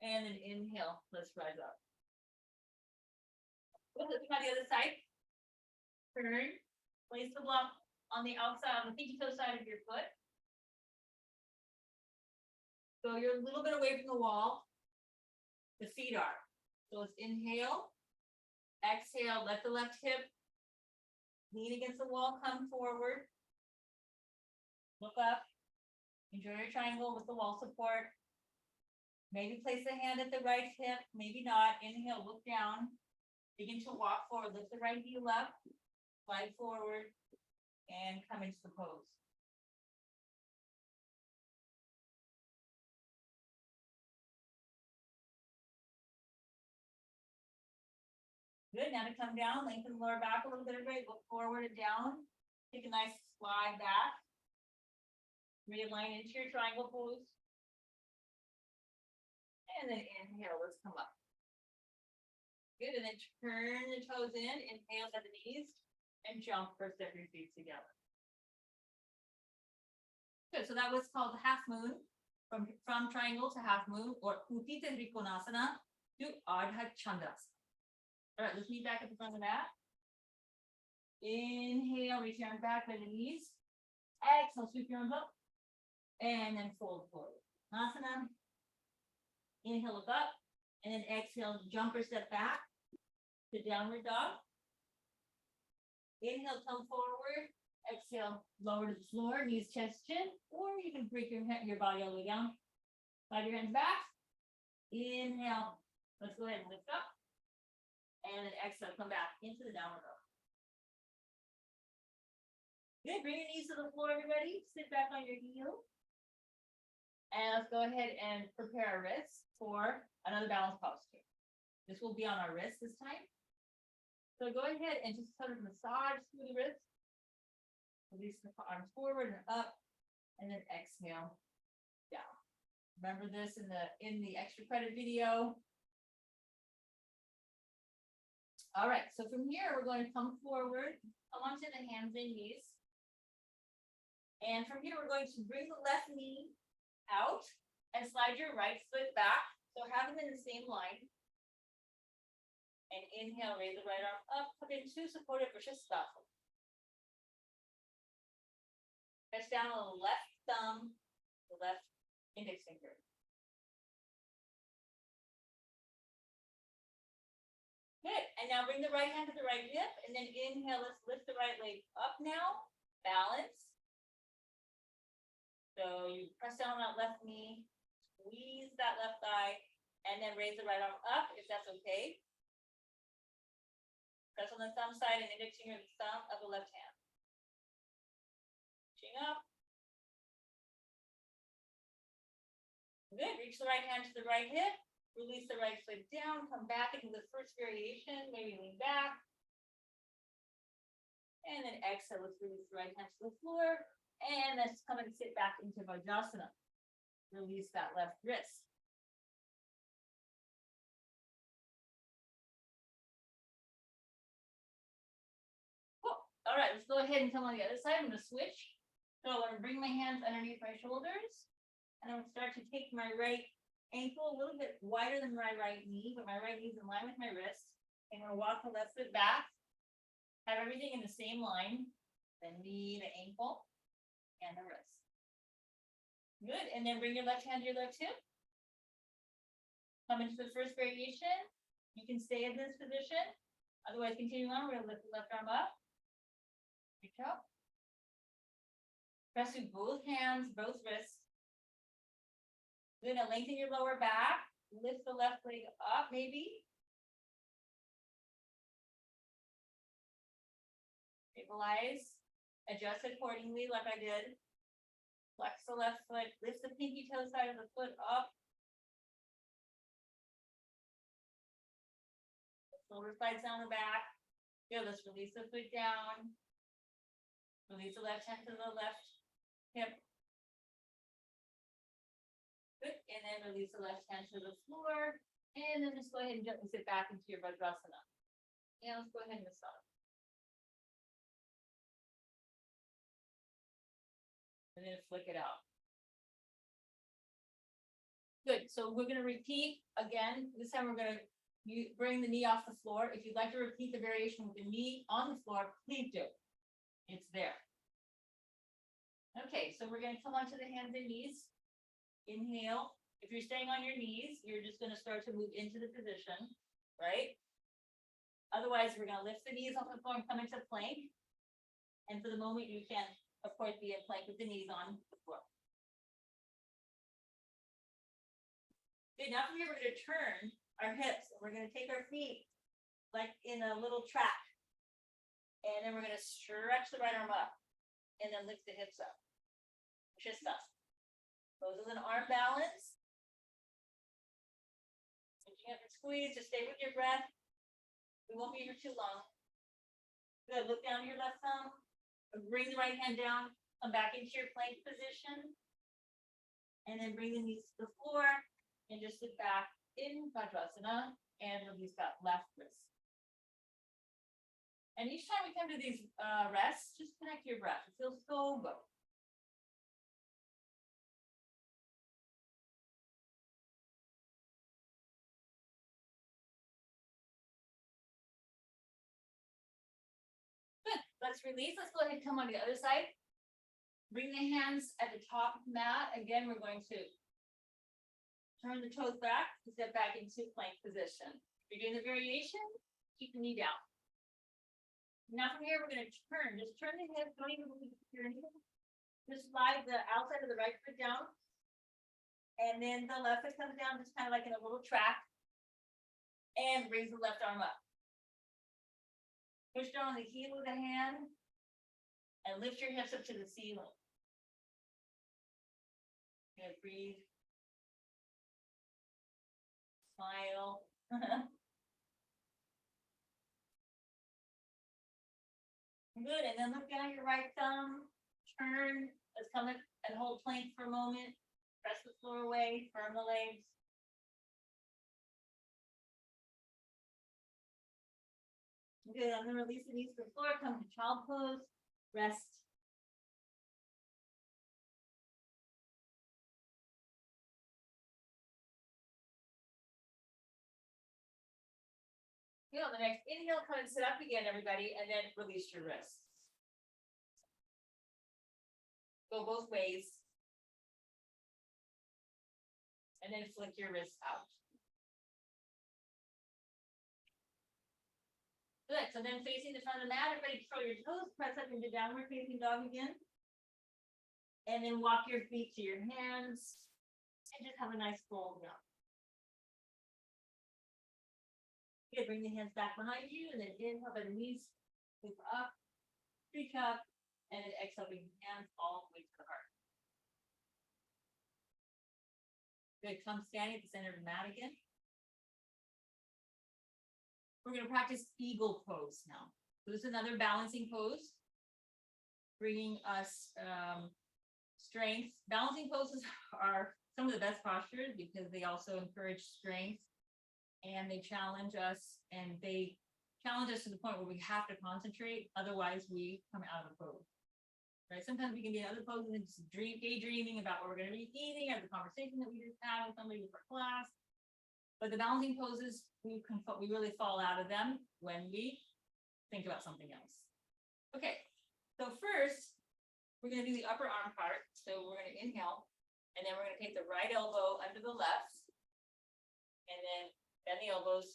And then inhale, let's rise up. Let's try the other side. Turn, place the block on the outside, on the pinky toe side of your foot. So you're a little bit away from the wall. The feet are. So let's inhale, exhale, let the left hip lean against the wall, come forward, look up, enjoy your triangle with the wall support. Maybe place the hand at the right hip, maybe not. Inhale, look down, begin to walk forward, lift the right heel up, slide forward, and come into the pose. Good, now to come down, lengthen the lower back a little bit, right? Look forward and down. Take a nice slide back. Realign into your triangle pose. And then inhale, let's come up. Good, and then turn the toes in, inhale at the knees, and jump or step your feet together. Good, so that was called half moon, from triangle to half moon, or Utthita Trikonasana to Ardha Chandrasana. All right, let's meet back at the front of that. Inhale, reach your arms back, bend the knees. Exhale, sweep your arms up. And then fold forward. Asana. Inhale, look up. And then exhale, jump or step back to downward dog. Inhale, come forward. Exhale, lower to the floor, knees, chest, chin. Or you can break your body all the way down. Slide your hands back. Inhale. Let's go ahead and lift up. And then exhale, come back into the downward dog. Good, bring your knees to the floor, everybody. Sit back on your heel. And let's go ahead and prepare our wrists for another balance posture. This will be on our wrists this time. So go ahead and just sort of massage through the wrists. Release the arms forward and up, and then exhale down. Remember this in the extra credit video. All right, so from here, we're going to come forward, come onto the hands and knees. And from here, we're going to bring the left knee out and slide your right foot back. So have them in the same line. And inhale, raise the right arm up, come into supported Vrishasthasana. Press down on the left thumb, the left index finger. Good, and now bring the right hand to the right hip, and then inhale, let's lift the right leg up now, balance. So you press down on that left knee, squeeze that left thigh, and then raise the right arm up, if that's okay. Press on the thumb side and index finger the thumb of the left hand. Reaching up. Good, reach the right hand to the right hip. Release the right foot down, come back into the first variation, maybe lean back. And then exhale, let's release the right hand to the floor. And let's come and sit back into Vajrasana. Release that left wrist. right, let's go ahead and come on the other side. I'm gonna switch. So I'm gonna bring my hands underneath my shoulders. And I'm gonna start to take my right ankle a little bit wider than my right knee, but my right knee is in line with my wrist. And I'm gonna walk the left foot back. Have everything in the same line. The knee, the ankle, and the wrist. Good, and then bring your left hand to your left hip. Come into the first variation. You can stay in this position. Otherwise, continue on. We're gonna lift the left arm up. Reach up. Press through both hands, both wrists. Good, now lengthen your lower back. Lift the left leg up, maybe. Stabilize. Adjust accordingly, like I did. Flex the left foot, lift the pinky toe side of the foot up. Shoulder slides down the back. Good, let's release the foot down. Release the left hand to the left hip. Good, and then release the left hand to the floor. And then just go ahead and gently sit back into your Vajrasana. And let's go ahead and massage. And then flick it out. Good, so we're gonna repeat again. This time we're gonna bring the knee off the floor. If you'd like to repeat the variation with the knee on the floor, please do. It's there. Okay, so we're gonna come onto the hands and knees. Inhale. If you're staying on your knees, you're just gonna start to move into the position, right? Otherwise, we're gonna lift the knees off the floor and come into plank. And for the moment, you can, of course, be in plank with the knees on the floor. Okay, now from here, we're gonna turn our hips. And we're gonna take our feet like in a little track. And then we're gonna stretch the right arm up and then lift the hips up. Just up. Those are an arm balance. If you have to squeeze, just stay with your breath. We won't be here too long. Good, look down to your left thumb. Bring the right hand down, come back into your plank position. And then bring the knees to the floor and just sit back in Vajrasana and release that left wrist. And each time we come to these rests, just connect your breath. It feels so good. Good. Let's release. Let's go ahead and come on the other side. Bring the hands at the top of the mat. Again, we're going to turn the toes back to step back into plank position. If you're doing the variation, keep the knee down. Now from here, we're going to turn. Just turn the hips. Don't even move your knee. Just slide the outside of the right foot down. And then the left foot comes down, just kind of like in a little track. And raise the left arm up. Push down on the heel of the hand. And lift your hips up to the ceiling. And breathe. Smile. Good, and then look down your right thumb, turn, let's come in and hold plank for a moment, press the floor away, firm the legs. Good, I'm gonna release the knees to the floor, come to child pose, rest. Good, on the next inhale, come and sit up again, everybody, and then release your wrists. Go both ways. And then flick your wrists out. Good, so then facing the front of the mat, everybody curl your toes, press up into downward facing dog again. And then walk your feet to your hands. And just have a nice fold down. Okay, bring the hands back behind you, and then inhale by the knees, move up, reach up, and then exhale, bring the hands all the way to the heart. Good, come standing at the center of the mat again. We're going to practice eagle pose now. So this is another balancing pose, bringing us strength. Balancing poses are some of the best postures because they also encourage strength and they challenge us and they challenge us to the point where we have to concentrate, otherwise we come out of the pose. Right? Sometimes we can be in other poses and just daydreaming about what we're going to be eating or the conversation that we just had with somebody with our class. But the balancing poses, we really fall out of them when we think about something else. Okay, so first, we're going to do the upper arm part. So we're going to inhale, and then we're going to take the right elbow under the left, and then bend the elbows.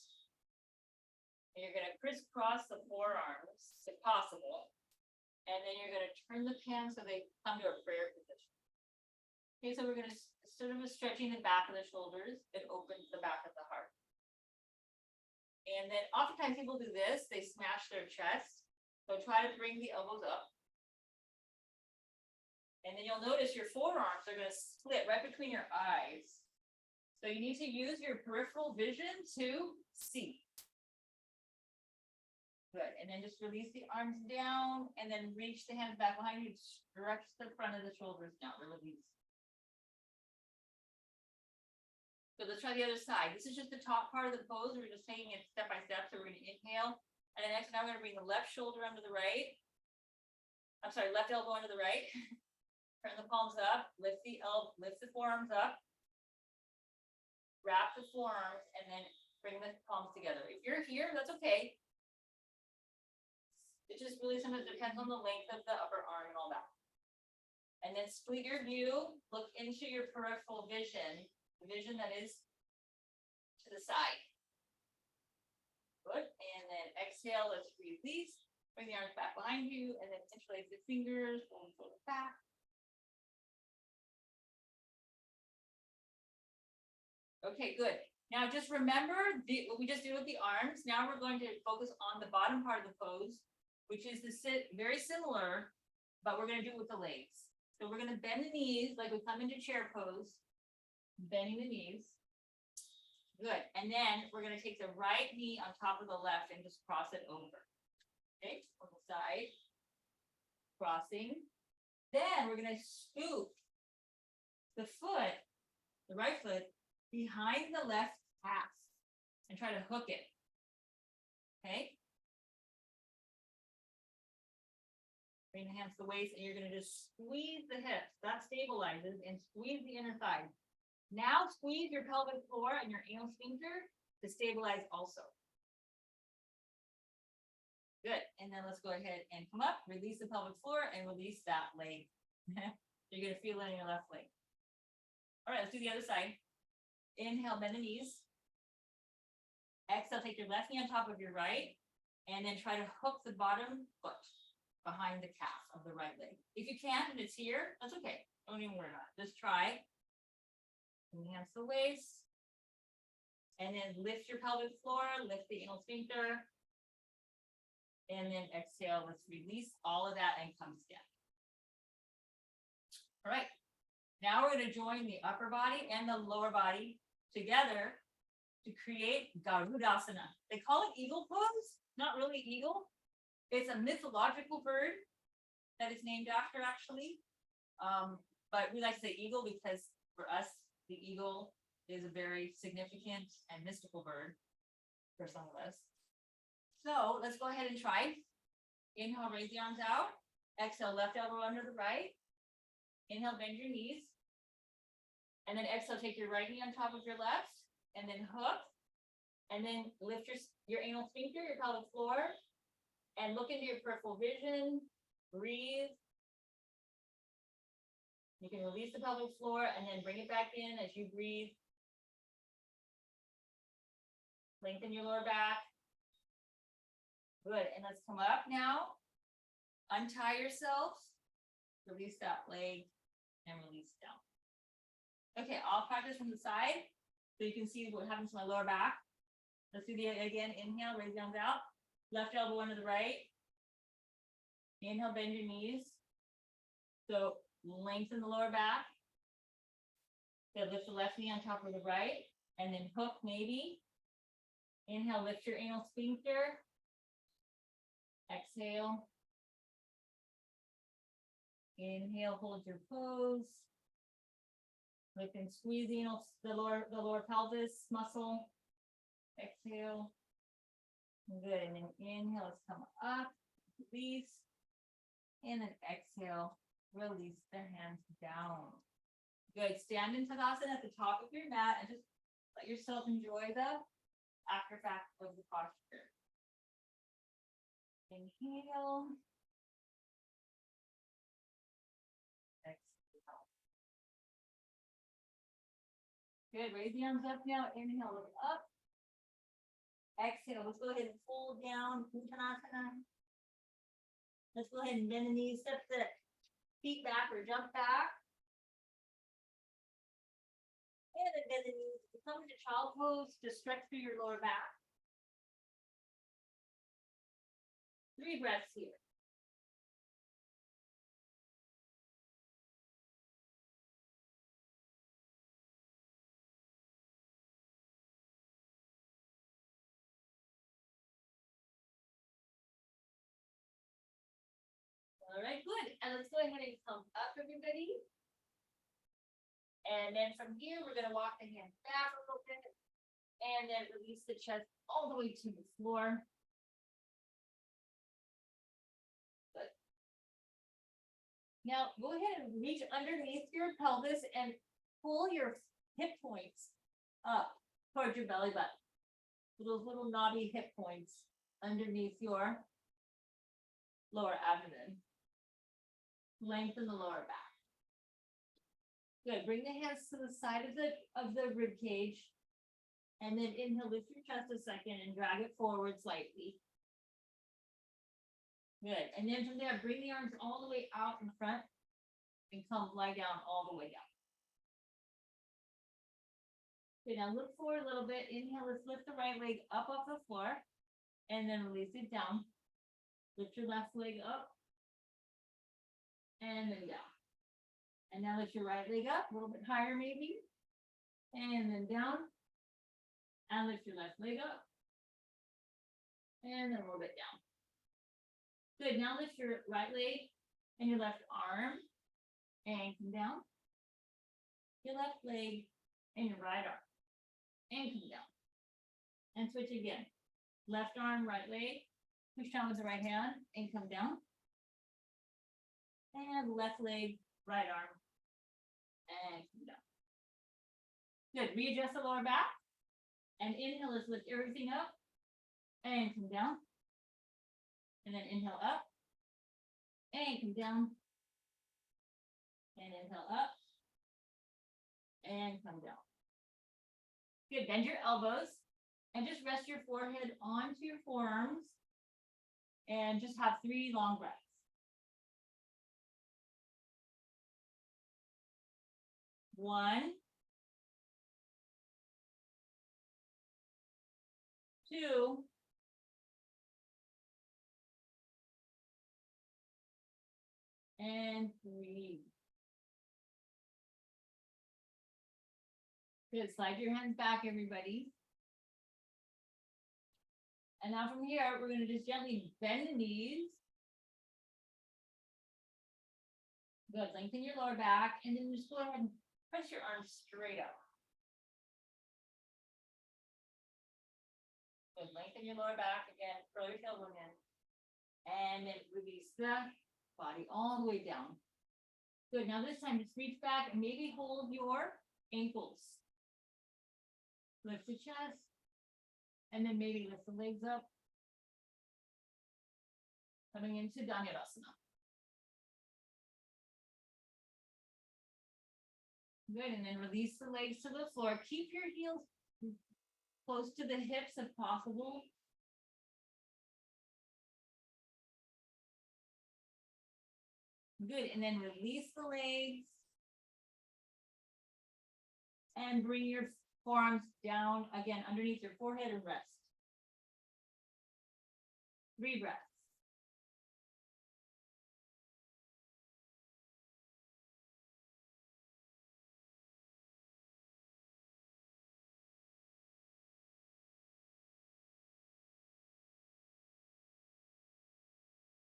And you're going to crisscross the forearms, if possible. And then you're going to turn the palms so they come to a prayer position. Okay, so we're going to sort of stretching the back of the shoulders. It opens the back of the heart. And then oftentimes people do this, they smash their chest. So try to bring the elbows up. And then you'll notice your forearms are going to split right between your eyes. So you need to use your peripheral vision to see. Good. And then just release the arms down and then reach the hands back behind you. Stretch the front of the shoulders down to release. So let's try the other side. This is just the top part of the pose. We're just taking it step by step. So we're going to inhale. And then next, now we're going to bring the left shoulder under the right. I'm sorry, left elbow under the right. Turn the palms up. Lift the forearms up. Wrap the forearms and then bring the palms together. If you're here, that's okay. It just really sometimes depends on the length of the upper arm and all that. And then split your view. Look into your peripheral vision. The vision that is to the side. Good. And then exhale, let's release. Bring the arms back behind you and then interlace the fingers, pull it back. Okay, good. Now just remember what we just did with the arms. Now we're going to focus on the bottom part of the pose, which is the sit, very similar, but we're going to do it with the legs. So we're going to bend the knees like we come into chair pose. Bending the knees. Good. And then we're going to take the right knee on top of the left and just cross it over. Okay, on the side. Crossing. Then we're going to scoop the foot, the right foot, behind the left calf and try to hook it. Okay. Bring the hands to the waist and you're going to just squeeze the hips. That stabilizes and squeeze the inner thigh. Now squeeze your pelvic floor and your anal sphincter to stabilize also. Good. And then let's go ahead and come up, release the pelvic floor and release that leg. You're going to feel it in your left leg. All right, let's do the other side. Inhale, bend the knees. Exhale, take your left knee on top of your right and then try to hook the bottom foot behind the calf of the right leg. If you can't and it's here, that's okay. Don't even worry about it. Just try. Hands to the waist. And then lift your pelvic floor, lift the anal sphincter. And then exhale, let's release all of that and come stand. All right. Now we're going to join the upper body and the lower body together to create Garudasana. They call it eagle pose, not really eagle. It's a mythological bird that it's named after actually. But we like to say eagle because for us, the eagle is a very significant and mystical bird for some of us. So let's go ahead and try. Inhale, raise the arms out. Exhale, left elbow under the right. Inhale, bend your knees. And then exhale, take your right knee on top of your left. And then hook. And then lift your anal sphincter, your pelvic floor. And look into your peripheral vision. Breathe. You can release the pelvic floor and then bring it back in as you breathe. Lengthen your lower back. Good. And let's come up now. Untie yourselves. Release that leg and release down. Okay, I'll practice from the side so you can see what happens to my lower back. Let's do the again. Inhale, raise the arms out. Left elbow under the right. Inhale, bend your knees. So lengthen the lower back. So lift the left knee on top of the right. And then hook maybe. Inhale, lift your anal sphincter. Exhale. Inhale, hold your pose. Lift and squeeze the lower pelvis muscle. Exhale. Good, and then inhale, let's come up, release, and then exhale, release the hands down. Good, stand in Tadasana at the top of your mat and just let yourself enjoy the after fact of the posture. Inhale. Exhale. Good, raise the arms up now, inhale, look up. Exhale, let's go ahead and fold down, Uttanasana. Let's go ahead and bend the knees, step the feet back or jump back. And then bend the knees, come into child pose to stretch through your lower back. 3 breaths here. All right, good. And let's go ahead and come up, everybody. And then from here, we're gonna walk the hands back a little bit. And then release the chest all the way to the floor. Good. Now, go ahead and reach underneath your pelvis and pull your hip points up towards your belly button. Those little knobby hip points underneath your lower abdomen. Lengthen the lower back. Good. Bring the hands to the side of the rib cage. And then inhale, lift your chest a second and drag it forward slightly. Good. And then from there, bring the arms all the way out in front and come lie down all the way down. Okay, now look forward a little bit. Inhale, let's lift the right leg up off the floor and then release it down. Lift your left leg up and then down. And now lift your right leg up a little bit higher maybe. And then down. And lift your left leg up. And then a little bit down. Good, now lift your right leg and your left arm. And come down. Your left leg and your right arm. And come down. And switch again. Left arm, right leg. Push down with the right hand and come down. And left leg, right arm. And come down. Good, readjust the lower back. And inhale, let's lift everything up. And come down. And then inhale up. And come down. And inhale up. And come down. Good, bend your elbows. And just rest your forehead onto your forearms. And just have 3 long breaths. 1, 2, and 3. Good, slide your hands back, everybody. And now from here, we're going to just gently bend the knees. Good, lengthen your lower back, and then just go ahead and press your arms straight up. Good, lengthen your lower back again, curl your tailbone in. And then release the body all the way down. Good, now this time just reach back and maybe hold your ankles. Lift the chest. And then maybe lift the legs up. Coming into Dhanurasana. Good, and then release the legs to the floor. Keep your heels close to the hips if possible. Good, and then release the legs. And bring your forearms down again underneath your forehead and rest. 3 breaths.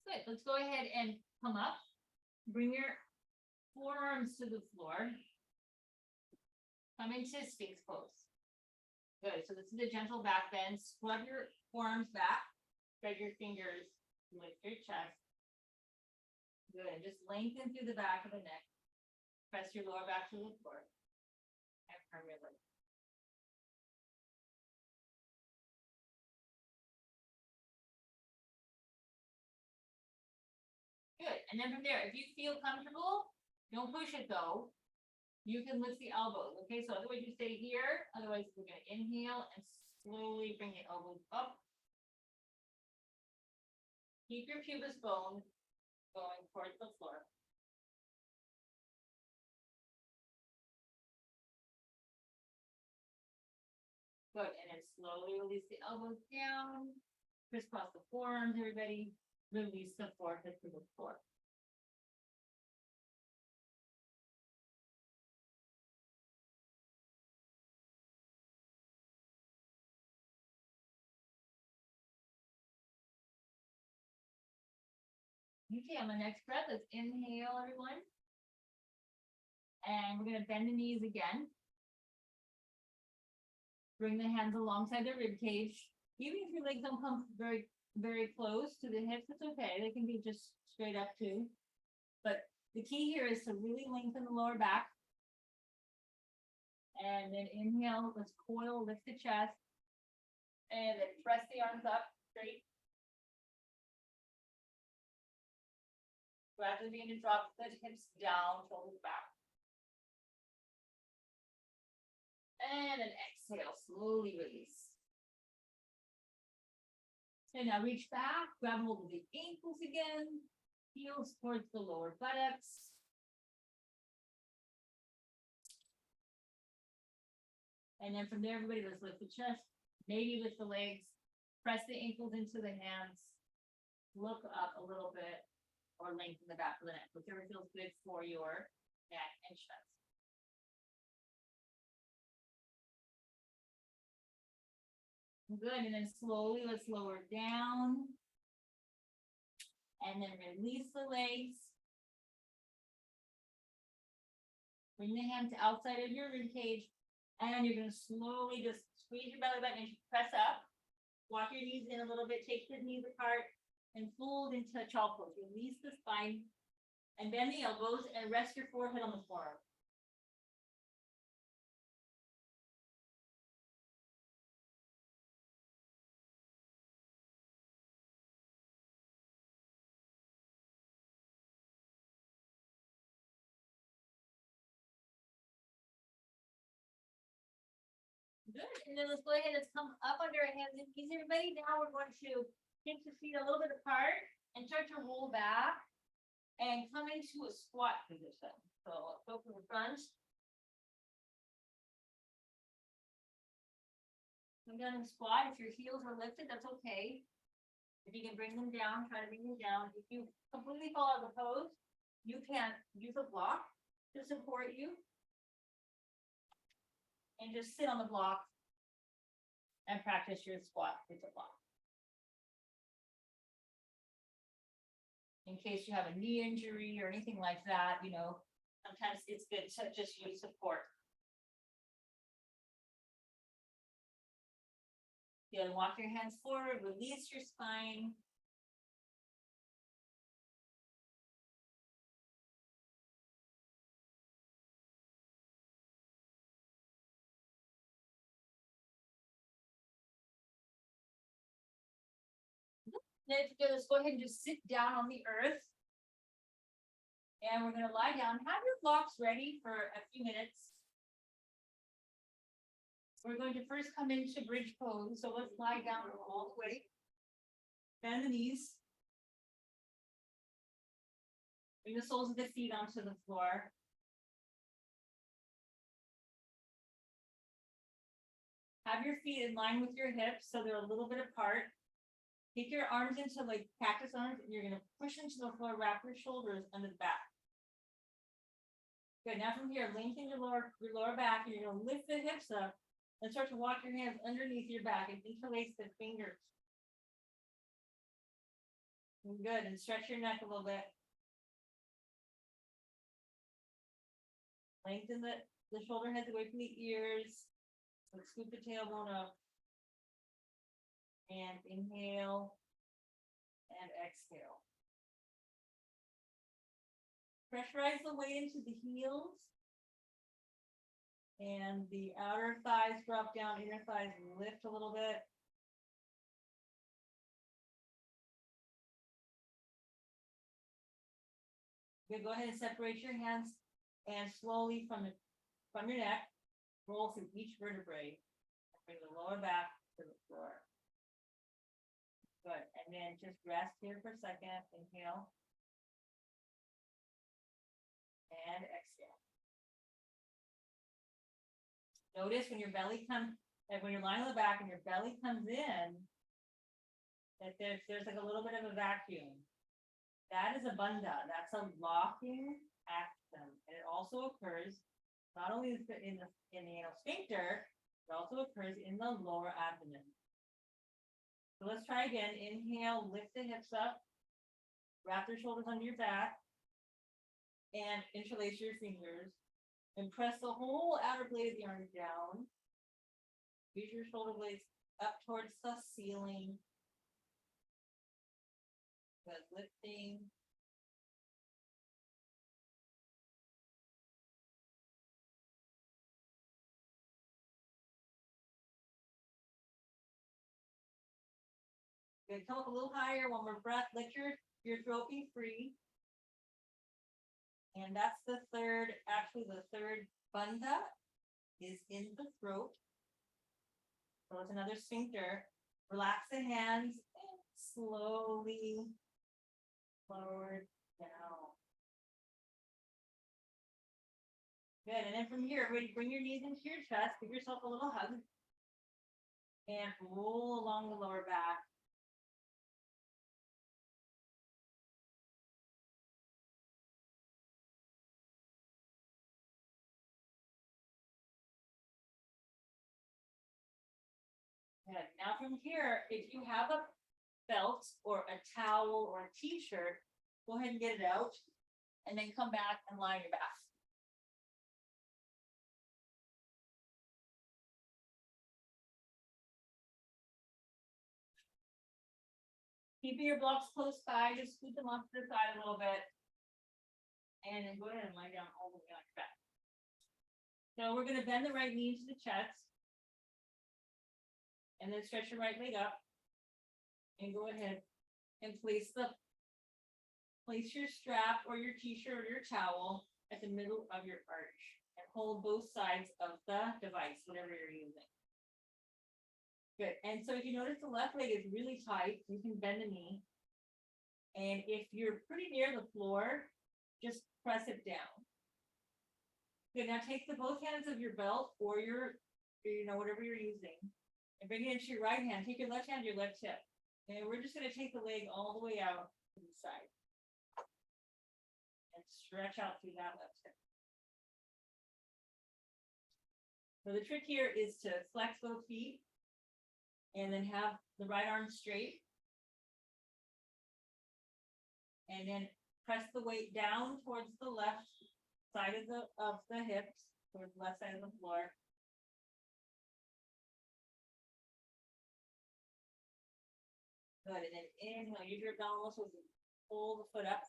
Good, let's go ahead and come up. Bring your forearms to the floor. Come into Sphinx pose. Good, so this is a gentle back bend. Scrub your forearms back, spread your fingers, lift your chest. Good, just lengthen through the back of the neck. Press your lower back to the floor. And permanently. Good, and then from there, if you feel comfortable, don't push it though. You can lift the elbows, okay? So otherwise you stay here, otherwise we're gonna inhale and slowly bring the elbows up. Keep your pubis bone going towards the floor. Good, and then slowly release the elbows down. Crisscross the forearms, everybody. Release the forehead to the floor. Okay, on the next breath, let's inhale, everyone. And we're gonna bend the knees again. Bring the hands alongside the rib cage. Even if your legs don't come very, very close to the hips, it's okay. They can be just straight up too. But the key here is to really lengthen the lower back. And then inhale, let's coil, lift the chest. And then press the arms up straight. Gradually begin to drop the hips down, shoulders back. And then exhale, slowly release. And now reach back, grab hold of the ankles again, heels towards the lower buttocks. And then from there, everybody, let's lift the chest, maybe lift the legs, press the ankles into the hands, look up a little bit, or lengthen the back of the neck, whichever feels good for your neck and chest. Good, and then slowly let's lower down. And then release the legs. Bring the hands outside of your rib cage. And you're gonna slowly just squeeze your belly button and press up. Walk your knees in a little bit, take the knees apart and fold into a child pose. Release the spine and bend the elbows and rest your forehead on the floor. Good, and then let's go ahead, let's come up under our hands and knees, everybody. Now we're going to take the feet a little bit apart and start to roll back and come into a squat position. So let's go from the front. Come down and squat. If your heels are lifted, that's okay. If you can bring them down, try to bring them down. If you completely fall out of the pose, you can use a block to support you. And just sit on the block and practice your squat with the block. In case you have a knee injury or anything like that, you know, sometimes it's good to just use support. Good, walk your hands forward, release your spine. Let's go ahead and just sit down on the earth. And we're gonna lie down. Have your blocks ready for a few minutes. We're going to first come into bridge pose. So let's lie down all the way. Bend the knees. Bring the soles of the feet onto the floor. Have your feet in line with your hips so they're a little bit apart. Take your arms into like cactus arms and you're gonna push into the floor, wrap your shoulders under the back. Good, now from here, lengthen your lower back, and you're gonna lift the hips up and start to walk your hands underneath your back and interlace the fingers. Good, and stretch your neck a little bit. Lengthen the shoulder heads away from the ears. Let's scoop the tailbone up. And inhale and exhale. Pressurize the weight into the heels. And the outer thighs drop down, inner thighs lift a little bit. Good, go ahead and separate your hands and slowly from your neck, roll through each vertebrae. Bring the lower back to the floor. Good, and then just rest here for a second, inhale. And exhale. Notice when your belly comes, and when you're lying on the back and your belly comes in, that there's like a little bit of a vacuum. That is a bandha. That's a locking action. And it also occurs not only in the anal sphincter, it also occurs in the lower abdomen. So let's try again. Inhale, lift the hips up, wrap your shoulders under your back, and interlace your fingers. And press the whole outer blade of the arm down. Use your shoulder blades up towards the ceiling. Good, lifting. Good, come up a little higher, one more breath. Let your throat be free. And that's the third bandha is in the throat. So it's another sphincter. Relax the hands and slowly forward down. Good, and then from here, everybody bring your knees into your chest, give yourself a little hug. And roll along the lower back. Good. Now from here, if you have a belt or a towel or a t-shirt, go ahead and get it out and then come back and lie on your back. Keeping your blocks close by, just scoot them off to the side a little bit. And then go ahead and lie down all the way on your back. So we're going to bend the right knee to the chest. And then stretch your right leg up. And go ahead and place your strap or your t-shirt or your towel at the middle of your arch. And hold both sides of the device, whatever you're using. Good. And so if you notice the left leg is really tight, you can bend the knee. And if you're pretty near the floor, just press it down. Good. Now take both hands of your belt or your, whatever you're using, and bring it into your right hand. Take your left hand to your left hip. And we're just going to take the leg all the way out to the side. And stretch out through that left hip. So the trick here is to flex both feet and then have the right arm straight. And then press the weight down towards the left side of the hips, towards the left side of the floor. Good, and then inhale, use your abdominal muscles to pull the foot up.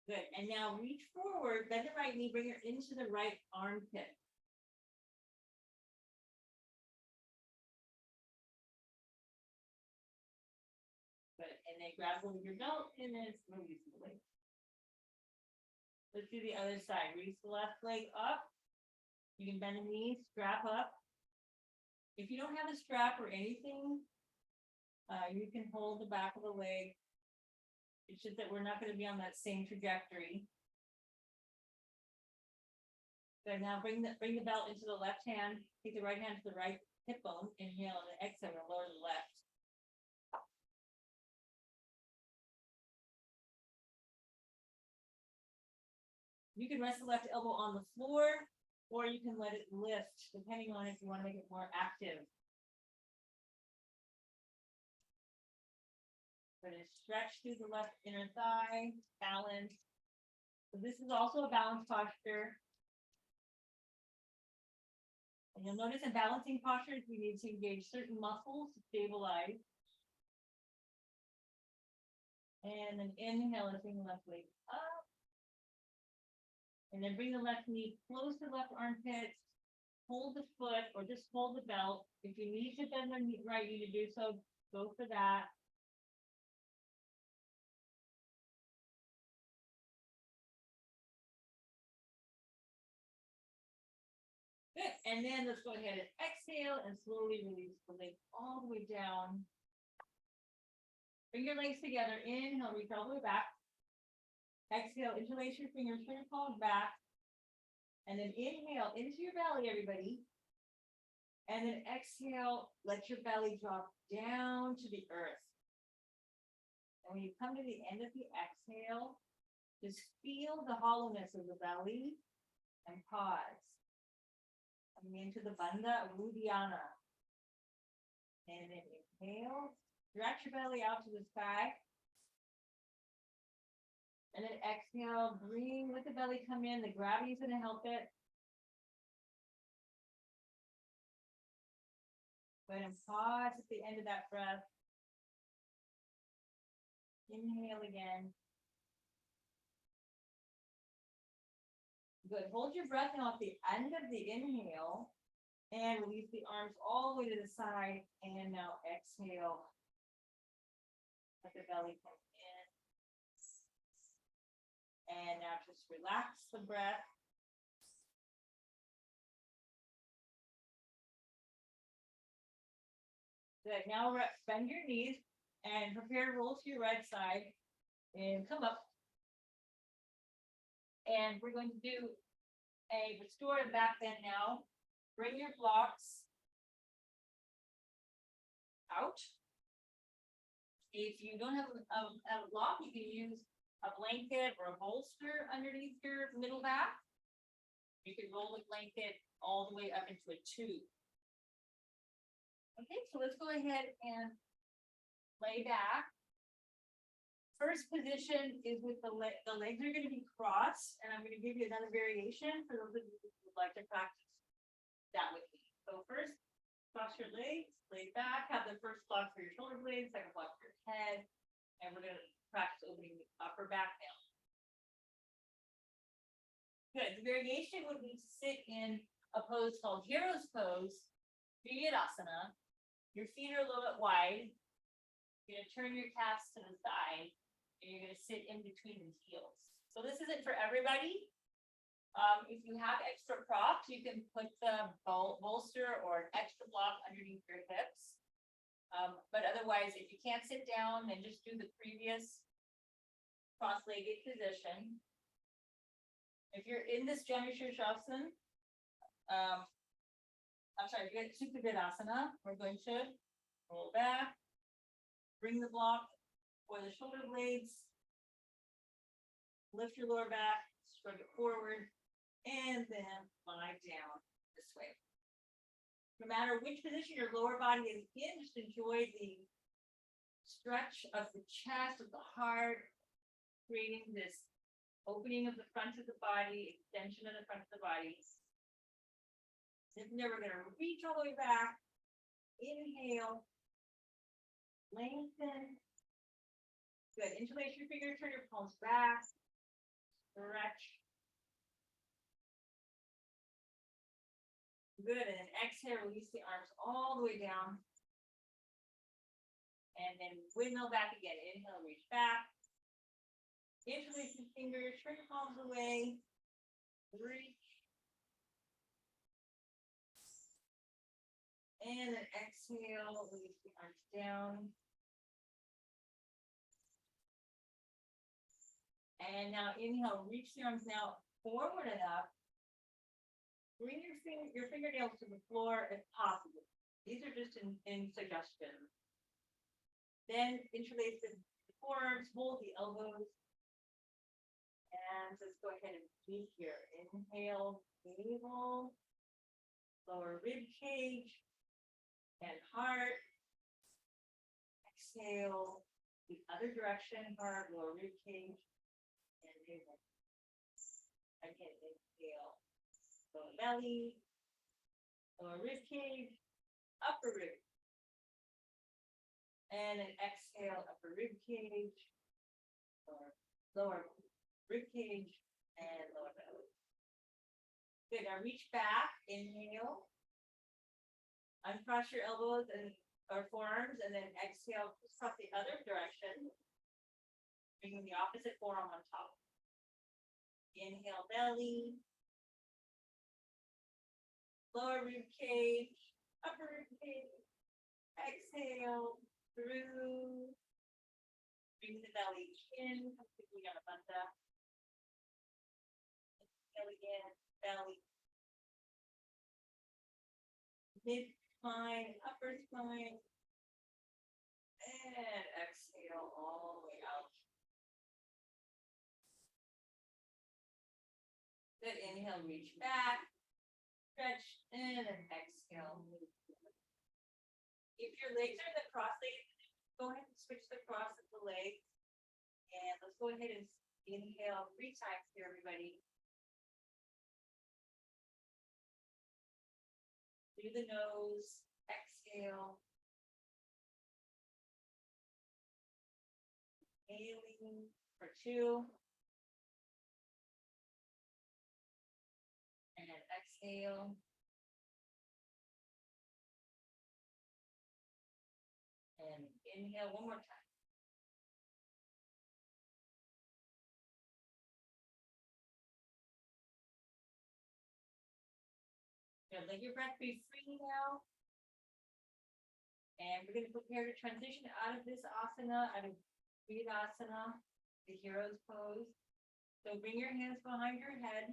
Good, and now reach forward, bend the right knee, bring it into the right armpit. Good, and then grab hold of your belt and then release the leg. Let's do the other side. Reach the left leg up. You can bend the knee, strap up. If you don't have a strap or anything, you can hold the back of the leg. It's just that we're not going to be on that same trajectory. Good. Now bring the belt into the left hand. Take the right hand to the right hip bone. Inhale and exhale and lower the left. You can rest the left elbow on the floor, or you can let it lift, depending on if you want to make it more active. Going to stretch through the left inner thigh, balance. So this is also a balance posture. And you'll notice in balancing postures, we need to engage certain muscles to stabilize. And then inhale and bring the left leg up. And then bring the left knee close to the left armpit. Hold the foot or just hold the belt. If you need to bend the right knee to do so, go for that. Good. And then let's go ahead and exhale and slowly release the leg all the way down. Bring your legs together. Inhale, reach all the way back. Exhale, interlace your fingers, turn your palms back. And then inhale into your belly, everybody. And then exhale, let your belly drop down to the earth. And when you come to the end of the exhale, just feel the hollowness of the belly and pause. Coming into the bandha of Uddiyana. And then inhale, stretch your belly out to the sky. And then exhale, breathe, let the belly come in. The gravity is going to help it. Go ahead and pause at the end of that breath. Inhale again. Good. Hold your breath now at the end of the inhale and release the arms all the way to the side. And now exhale. Let the belly come in. And now just relax the breath. Good. Now bend your knees and prepare to roll to your right side and come up. And we're going to do a restorative back bend now. Bring your blocks out. If you don't have a block, you can use a blanket or a bolster underneath your middle back. You can roll the blanket all the way up into a tube. Okay, so let's go ahead and lay back. First position is with the legs are going to be crossed, and I'm going to give you another variation for those of you who would like to practice that with me. So first, cross your legs, lay back, have the first block for your shoulder blades, second block for your head, and we're going to practice opening the upper back now. Good. The variation would be to sit in a pose called hero's pose, Asana. Your feet are a little bit wide. You're going to turn your calves to the side, and you're going to sit in between the heels. So this isn't for everybody. If you have extra props, you can put the bolster or an extra block underneath your hips. But otherwise, if you can't sit down, then just do the previous cross-legged position. If you're in this Asana, I'm sorry, if you're in Asana, we're going to roll back, bring the block for the shoulder blades, lift your lower back, shrug it forward, and then lie down this way. No matter which position your lower body is in, just enjoy the stretch of the chest, of the heart, creating this opening of the front of the body, extension of the front of the body. And then we're going to reach all the way back. Inhale. Lengthen. Good. Interlace your fingers, turn your palms back. Stretch. Good. And then exhale, release the arms all the way down. And then windmill back again. Inhale, reach back. Interlace your fingers, turn your palms away. Reach. And then exhale, release the arms down. And now inhale, reach the arms now forward and up. Bring your fingernails to the floor if possible. These are just in suggestion. Then interlace the forearms, hold the elbows. And let's go ahead and breathe here. Inhale, navel, lower rib cage, and heart. Exhale, the other direction, heart, lower rib cage, and navel. Again, inhale, lower belly, lower rib cage, upper rib. And then exhale, upper rib cage, lower rib cage, and lower belly. Good, now reach back, inhale. Uncross your elbows and or forearms, and then exhale, cross the other direction. Bringing the opposite forearm on top. Inhale, belly. Lower rib cage, upper rib cage. Exhale, through. Bring the belly in, completely on a bandha. Inhale again, belly. Mid spine, upper spine. And exhale all the way out. Good, inhale, reach back. Stretch, and then exhale. If your legs are the cross legs, go ahead and switch the cross of the legs. And let's go ahead and inhale 3 times here, everybody. Through the nose, exhale. Inhaling for 2. And then exhale. And inhale one more time. Good. Let your breath be free now. And we're going to prepare to transition out of this asana, out of Asana, the hero's pose. So bring your hands behind your head.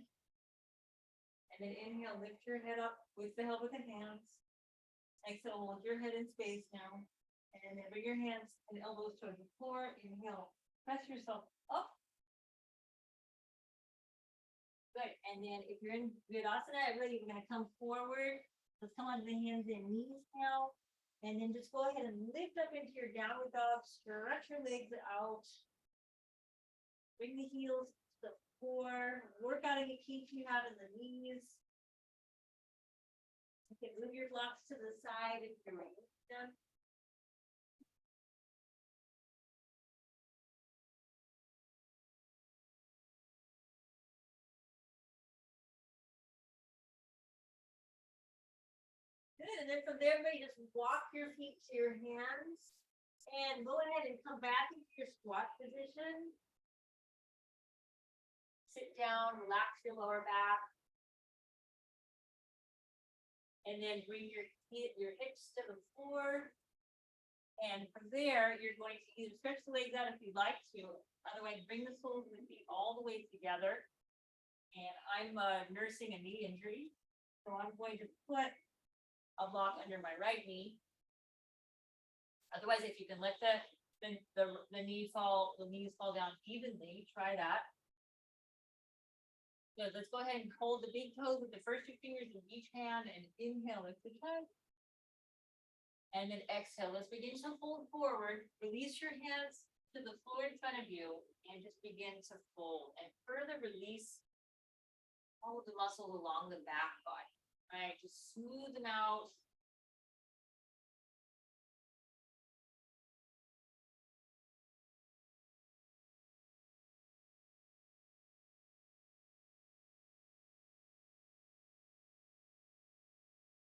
And then inhale, lift your head up with the help of the hands. Exhale, hold your head in space now. And then bring your hands and elbows towards the floor. Inhale, press yourself up. Good. And then if you're in Asana, everybody, you're going to come forward. Let's come on the hands and knees now. And then just go ahead and lift up into your downward dog. Stretch your legs out. Bring the heels to the floor. Work out any kinks you have in the knees. Okay, move your blocks to the side if you're ready. Done. Good, and then from there, everybody just walk your feet to your hands and go ahead and come back into your squat position. Sit down, relax your lower back. And then bring your hips to the floor. And from there, you're going to either stretch the legs out if you'd like to. Otherwise, bring the soles of the feet all the way together. And I'm nursing a knee injury. So I'm going to put a block under my right knee. Otherwise, if you can let the knees fall down evenly, try that. So let's go ahead and hold the big toes with the first 2 fingers in each hand and inhale, lift the chest. And then exhale. Let's begin to fold forward. Release your hands to the floor in front of you and just begin to fold and further release all of the muscles along the back body. Right, just smooth them out.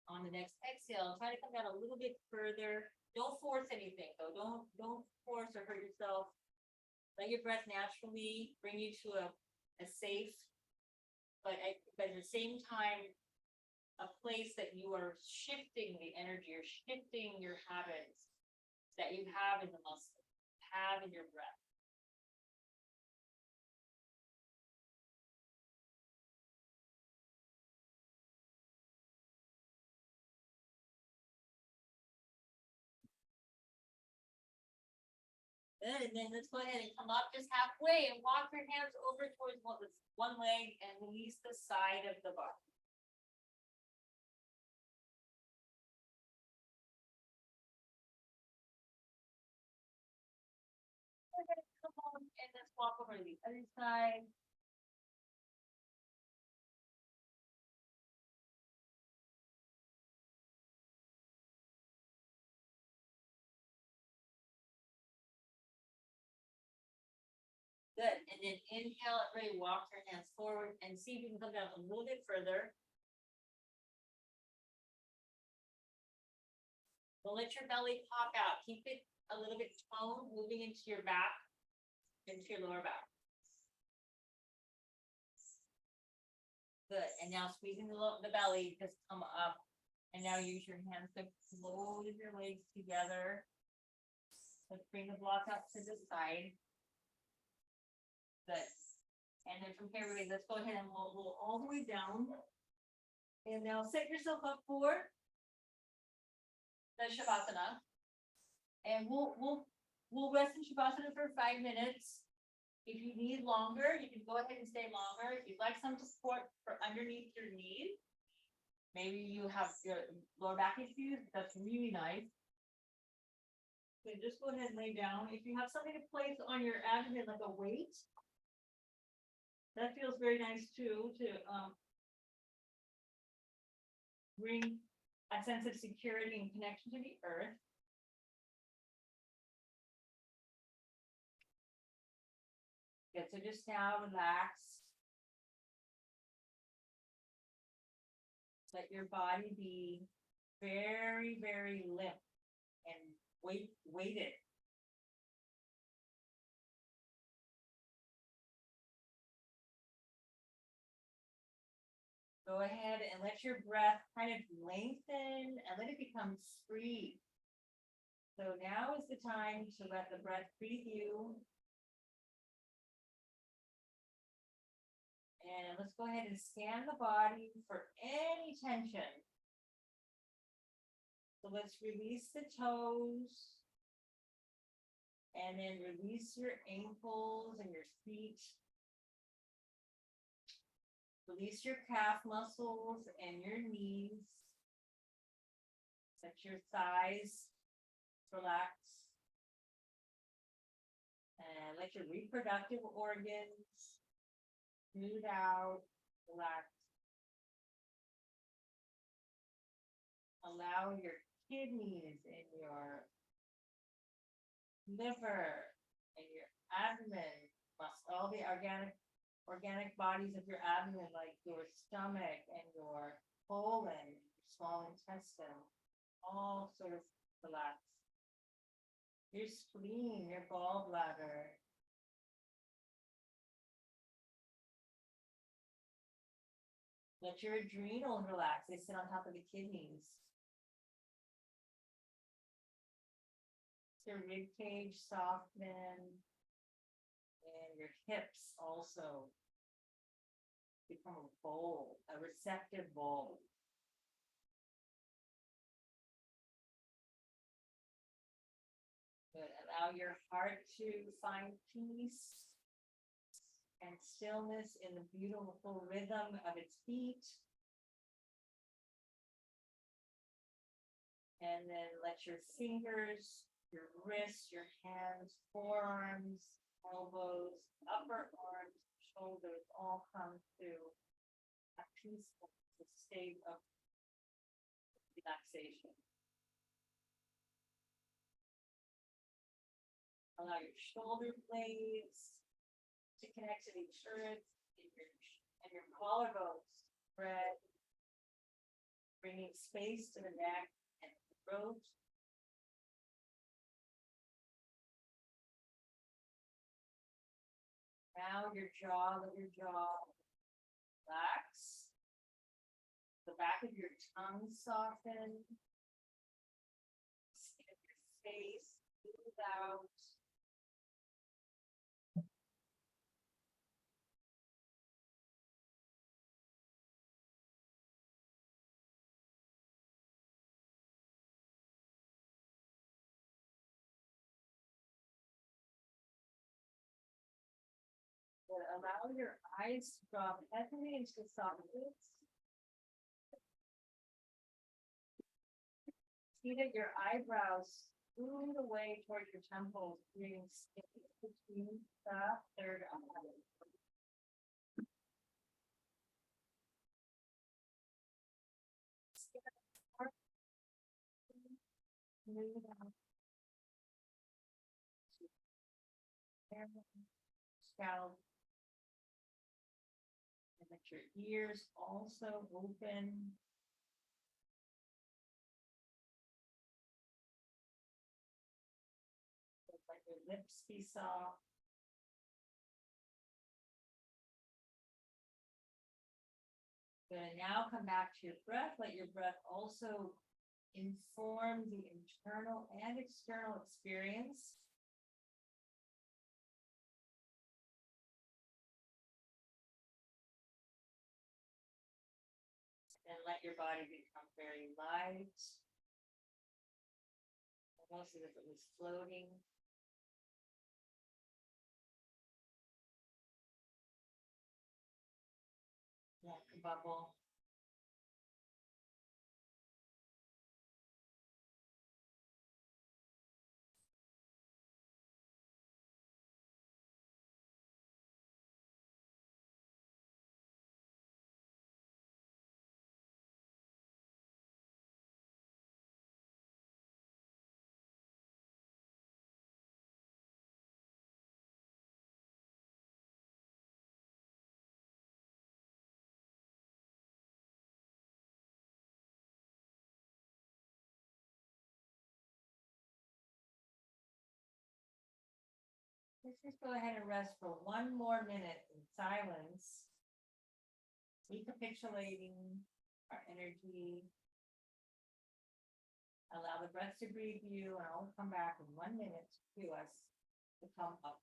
On the next exhale, try to come down a little bit further. Don't force anything though. Don't force or hurt yourself. Let your breath naturally bring you to a safe, but at the same time, a place that you are shifting the energy, you're shifting your habits that you have in the muscle, have in your breath. Good, and then let's go ahead and come up just halfway and walk your hands over towards one leg and release the side of the body. Come on, and let's walk over to the other side. Good, and then inhale, really walk your hands forward and see if you can come down a little bit further. Don't let your belly pop out, keep it a little bit toned, moving into your back, into your lower back. Good, and now squeezing the belly, just come up, and now use your hands to float your legs together. Let's bring the block up to the side. Good. And then from here, let's go ahead and roll all the way down. And now set yourself up for the Shavasana. And we'll rest in Shavasana for 5 minutes. If you need longer, you can go ahead and stay longer. If you'd like some support for underneath your knees, maybe you have your lower back issues, that's really nice. So just go ahead and lay down. If you have something to place on your abdomen like a weight, that feels very nice too, to bring a sense of security and connection to the earth. Good, so just now relax. Let your body be very, very limp and weighted. Go ahead and let your breath kind of lengthen and let it become free. So now is the time to let the breath breathe you. And let's go ahead and scan the body for any tension. So let's release the toes. And then release your ankles and your feet. Release your calf muscles and your knees. Let your thighs relax. And let your reproductive organs smooth out, relax. Allow your kidneys and your liver and your abdomen, all the organic bodies of your abdomen, like your stomach and your colon, your small intestine, all sort of relax. Your spleen, your gallbladder. Let your adrenals relax. They sit on top of the kidneys. Your rib cage soften. And your hips also become a bowl, a receptive bowl. Good. Allow your heart to find peace and stillness in the beautiful rhythm of its beat. And then let your fingers, your wrists, your hands, forearms, elbows, upper arms, shoulders all come to a peaceful state of relaxation. Allow your shoulder blades to connect to the earth and your collarbones spread, bringing space to the neck and the throat. Now let your jaw relax. The back of your tongue soften. Skin of your face smooth out. Allow your eyes to drop heavily into softness. See that your eyebrows smooth away towards your temples, creating space between the third eye. Smooth out. scalp. And let your ears also open. Let your lips be soft. Good. Now come back to your breath. Let your breath also inform the internal and external experience. And let your body become very light. Almost as if it was floating. Like a bubble. Let's just go ahead and rest for 1 more minute in silence, recapitulating our energy. Allow the breath to breathe you, and I'll come back in 1 minute to us to come up.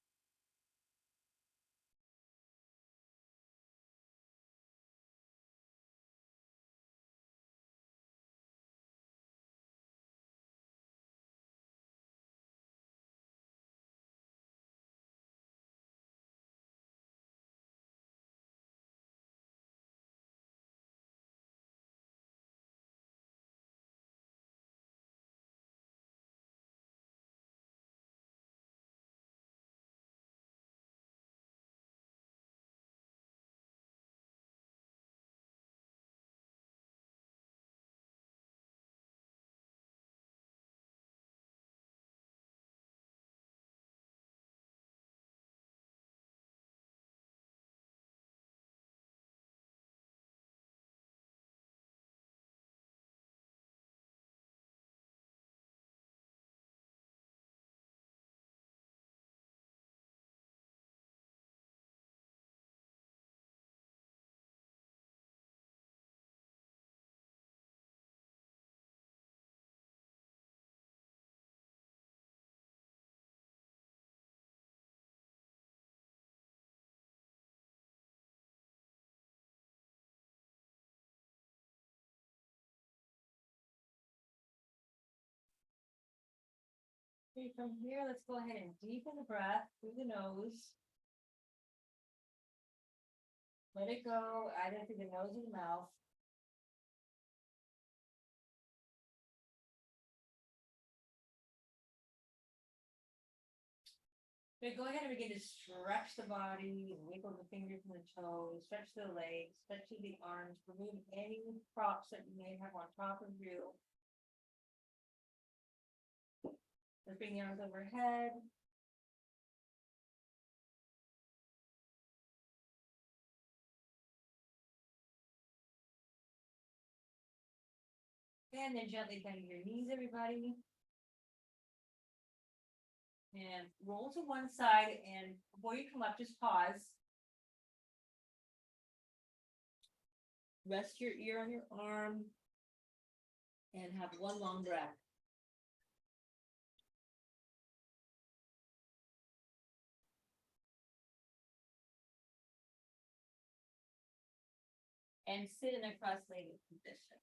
Okay, from here, let's go ahead and deepen the breath through the nose. Let it go either through the nose or the mouth. Okay, go ahead and begin to stretch the body, wiggle the fingers and the toes, stretch the legs, stretch the arms, remove any props that you may have on top of you. Let's bring the arms overhead. And then gently bend your knees, everybody. And roll to one side, and before you come up, just pause. Rest your ear on your arm. And have one long breath. And sit in a cross-legged position.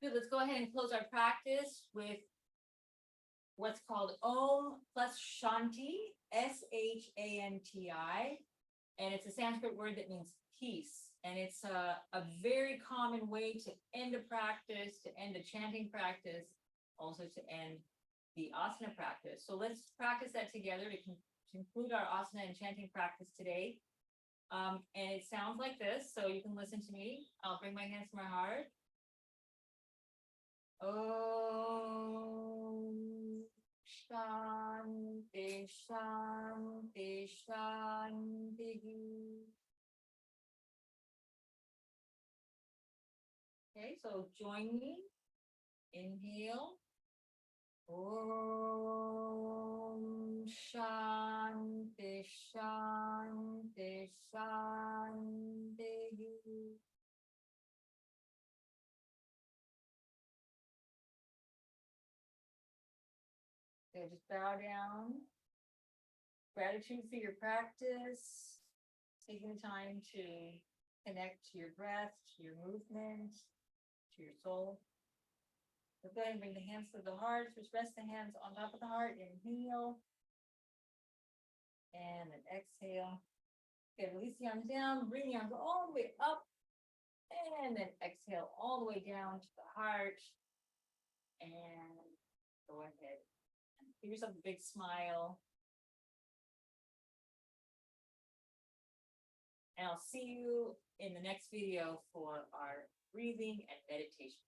Good, let's go ahead and close our practice with what's called Om plus Shanti, SHANTI. And it's a Sanskrit word that means peace. And it's a very common way to end a practice, to end a chanting practice, also to end the asana practice. So let's practice that together to conclude our asana and chanting practice today. And it sounds like this, so you can listen to me. I'll bring my hands to my heart. Om. Shanti, shanti, shanti. Okay, so join me. Inhale. Om Shanti, Shanti, Shanti. Okay, just bow down. Gratitude for your practice. Taking the time to connect to your breath, to your movement, to your soul. So go ahead and bring the hands to the heart. Just rest the hands on top of the heart. Inhale. And then exhale. Okay, release the arms down. Bring the arms all the way up. And then exhale all the way down to the heart. And go ahead and give yourself a big smile. And I'll see you in the next video for our breathing and meditation.